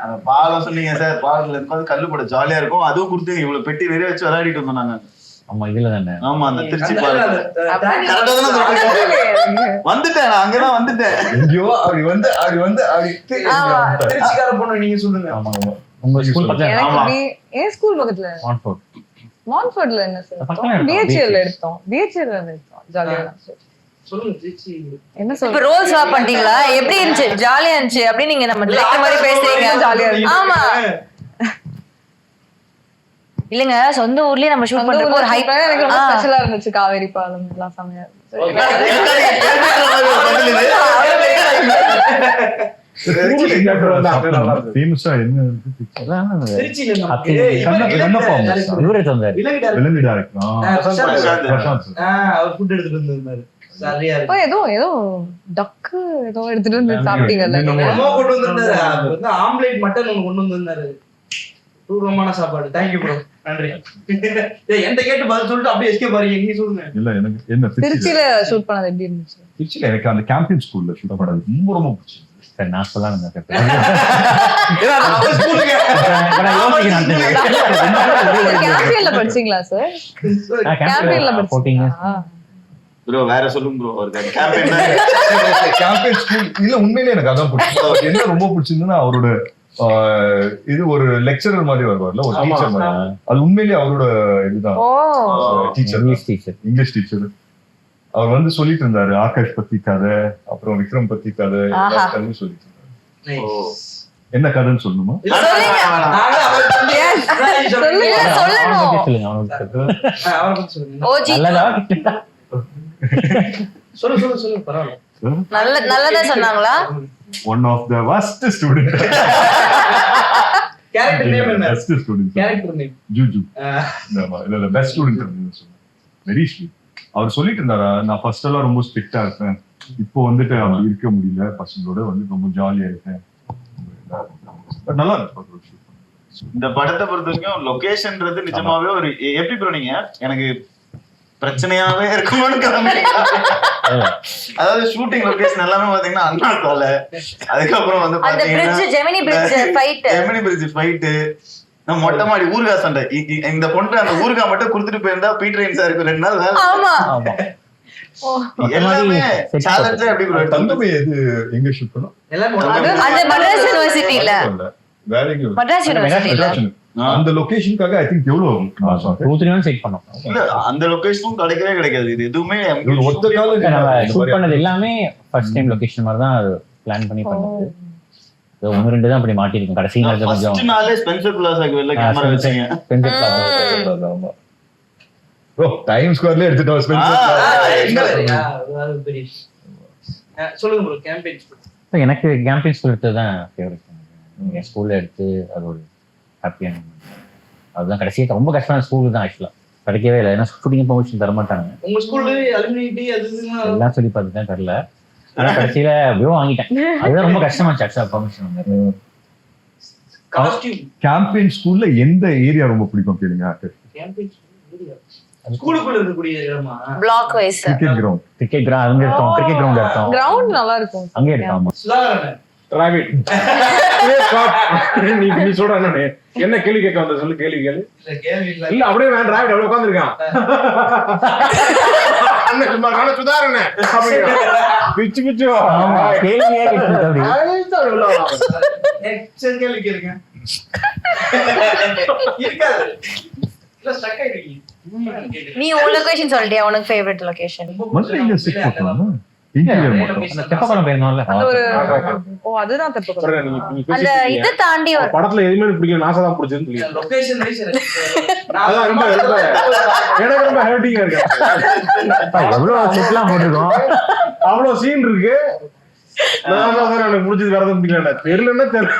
அந்த பாலம் சொன்னீங்க சார் பாலத்துல இருக்கும்போது கல்லு போட ஜாலியா இருக்கும். அதுவும் கொடுத்து இவ்வளவு பெட்டி நிறைய வச்சு விளையாடிட்டு வந்தோம் நாங்க. ஆமா இதுல தானே. ஆமா அந்த திருச்சி பாலம் வந்துட்டேன், நான் அங்கதான் வந்துட்டேன். எங்கேயோ அப்படி வந்து திருச்சிக்கார பொண்ணு நீங்க சொல்லுங்க. ஆமா ஆமா. உங்க ஸ்கூல் பக்கத்துல எனக்கு என் ஸ்கூல் பக்கத்துல மான்ஃபோர்ட். மான்ஃபோர்ட்ல என்ன சார் பக்கத்துல இருக்கோம். பிஹெச்எல்ல எடுத்தோம். பிஹெச்எல்ல எடுத்தோம். ஜாலியா சொல்லுங்க திருச்சி. என்ன இப்ப சொல்ற ரோல் ஸ்வாப் பண்ணிட்டீங்களா? எப்படி இருந்துச்சு? ஜாலியா இருந்துச்சு அப்படி நீங்க நம்ம லைக் மாதிரி பேசுறீங்க. ஜாலியா இருக்கு. ஆமா இல்லங்க, சொந்த ஊர்லயே நம்ம ஷூட் பண்றப்போ ஒரு ஹைப் எனக்கு ரொம்ப ஸ்பெஷலா இருந்துச்சு. காவேரி பாலம் எல்லாம் செமையா இருந்துச்சு. ஃபேமஸா என்ன திருச்சியில நமக்கு இவரே தந்தாரு. விலங்கு டைரக்டர் அவர் ஃபுட் எடுத்துட்டு வந்திருந்தாரு. சரியா அப்ப ஏதோ டக்கு ஏதோ எடுத்துட்டு வந்து சாப்பிட்டீங்கல்ல நீங்க? அம்மா கொண்டு வந்திருந்தாரு. அவர் வந்து ஆம்லேட் மட்டன் ஒண்ணு கொண்டு வந்திருந்தாரு. தூரமான சாப்பாடு. தேங்க்யூ ப்ரோ, நன்றி. என்கிட்ட கேட்டு பதில் சொல்லிட்டு அப்படியே எஸ்கே பாருங்க. நீங்க சொல்லுங்க. இல்ல எனக்கு என்ன திருச்சியில ஷூட் பண்ணது எப்படி இருந்துச்சு? திருச்சியில எனக்கு அந்த கேம்பெயின் ஸ்கூல்ல ஷூட் பண்ணது ரொம்ப பிடிச்சது. சரி நான் சொல்லலாம். கேம்பியன்ல படிச்சீங்களா சார்? கேம்பியன்ல படிச்சீங்களா? ப்ரோ வேற சொல்லுங்க ப்ரோ. அவருக்கு கேம்பெயின் கேம்பெயின் ஸ்கூல் இல்ல, உண்மையிலே எனக்கு அதான் பிடிச்சது. அவருக்கு என்ன ரொம்ப பிடிச்சிருந்ததுன்னா அவரோட இது ஒரு லெக்சரர் மாதிரி வருவார்ல, ஒரு டீச்சர் மாதிரி. அது உண்மையிலேயே அவரோட இதுதான். Teacher, English teacher. அவர் வந்து சொல்லிட்டு இருந்தாரு ஆகாஷ் பத்தி கதை, அப்புறம் விக்ரம் பத்தி கதை, எல்லா கதையும் சொல்லிட்டு இருந்தாரு. என்ன கதைன்னு சொல்லணுமா? சொல்லுங்க பரவாயில்ல. நல்லதா சொன்னாங்களா? One of the worst student. Character name என்ன? Best student. கேரக்டர் நேம் ஜூஜு. இல்ல பெஸ்ட் ஸ்டூடண்ட் அப்படின்னு சொன்னாங்க. Very sweet. அவர் சொல்லிட்டு இருந்தாரா, நான் ஃபர்ஸ்ட் எல்லாம் ரொம்ப ஸ்ட்ரிக்டா இருப்பேன், இப்போ வந்துட்டு அப்படி இருக்க முடியல, பசங்களோட வந்து ரொம்ப ஜாலியா இருக்கேன். நல்லா இருக்கு. இந்த படத்தை பொறுத்த வரைக்கும் லொகேஷன்ன்றது நிஜமாவே ஒரு எப்படி ப்ரோ நீங்க எனக்கு பிரச்சனையாவே இருக்குமான்னு கிளம்புறீங்க. அதாவது ஷூட்டிங் லொகேஷன் எல்லாமே பாத்தீங்கன்னா அண்ணா கொலை, அதுக்கப்புறம் வந்து பாத்தீங்கன்னா ஜெமினி பிரிட்ஜ் ஃபைட்டு, மொட்டை மாடி ஊர்கா சண்டை. இந்த பொண்ணு அந்த ஊர்கா மட்டும் கொடுத்துட்டு போயிருந்தா பீட்டர் சாருக்கு 2 நாள் வேலை. எல்லாமே சேலஞ்சே எப்படி ப்ரோ? தங்கமே எது எங்க ஷூட் பண்ணோம்? அந்த மദ്രാസ് யுனிவர்சிட்டில. வேற எங்க? மദ്രാസ് யுனிவர்சிட்டில. அந்த லொகேஷனுக்காக ஐ திங்க் எவ்வளவு 2-3 நாள் செட் பண்ணோம். இல்ல அந்த லொகேஷனும் கிடைக்கவே கிடைக்காது. இது எதுவுமே ஒத்த கால நம்ம ஷூட் பண்ணது எல்லாமே ஃபர்ஸ்ட் டைம் லொகேஷன் மாதிரி தான் பிளான் பண்ணி பண்ணது. 1-2 தான் அப்படி மாட்டிருக்கும். கடைசி நாள் கொஞ்சம் ஃபர்ஸ்ட் நாளே ஸ்பென்சர் பிளாஸாக்கு வெளில கேமரா வச்சீங்க. ப்ரோ டைம் ஸ்கொயர்ல எடுத்துட்டோம் ஸ்பென்சர். சொல்லுங்க ப்ரோ. கேம்பெயின் எனக்கு கேம்பெயின் ஸ்கூல் எடுத்தது தான் ஃபேவரட். என் ஸ்கூல்ல எடுத்து அது ஒரு ஹாப்பியான அதுதான். கடைசியாக ரொம்ப கஷ்டமான ஸ்கூல் தான் ஆக்சுவலா. கிடைக்கவே இல்லை. ஏன்னா ஷூட்டிங் ப்ரொமோஷன் தர மாட்டாங்க. உங்க ஸ்கூல்ல அலுமினிட்டி அது எல்லாம் சொல்லி பார்த்துதான் தெரியல. ஆனா கடைசியில வியோ வாங்கிட்டேன். அதுதான் ரொம்ப கஷ்டமாச்சு ஆக்சுவலா ப்ரொமோஷன். கேம்பெயின் ஸ்கூல்ல எந்த ஏரியா ரொம்ப பிடிக்கும் கேளுங்க. கேம்பெயின் ஸ்கூலுக்குள்ள இருக்கக்கூடிய இடமா? Block wise cricket ground. Cricket ground அங்க இருக்கோம். கிரிக்கெட் கிரவுண்ட் இருக்கோம். கிரவுண்ட் நல்லா இருக்கும். அங்கே இருக்கோம். சுதாகரன் டிராவிட். நீ சொல்ற என்ன கேள்வி கேட்க வந்த சொல்லு. கேள்வி கேளு. இல்ல அப்படியே வேண்டாம். டிராவிட் அப்படியே உட்கார்ந்திருக்கான். அண்ணன் சும்மா காண சுதாரணே அப்படியே பிச்சு பிச்சு ஆமா கேள்வியே கேட்குது அப்படி. சரி கேள்வி கேளுங்க. இருக்காது. இல்ல ஸ்டக் ஆயிடுங்க. நீ உன் லொகேஷன் சொல்லிட்டியா? உனக்கு ஃபேவரட் லொகேஷன்? மதுரையில செட் போட்டோம். இன்டீரியர் மட்டும். அந்த தெப்பக்குளம் போயிருந்தோம்ல. அந்த ஒரு அதுதான் தெப்பக்குளம். அந்த இத தாண்டி ஒரு படத்துல எதுவுமே பிடிக்கல. நாசா தான் பிடிச்சதுன்னு சொல்லி லொகேஷன் வைஸ் அதான் ரொம்ப எனக்கு ரொம்ப ஹர்ட்டிங்கா இருக்கு. எவ்வளவு செட்லாம் போட்டிருக்கோம். அவ்வளவு சீன் இருக்கு. எனக்கு பிடிச்சது வேற எதுவும் பிடிக்கல. தெரியலன்னா தெரியல.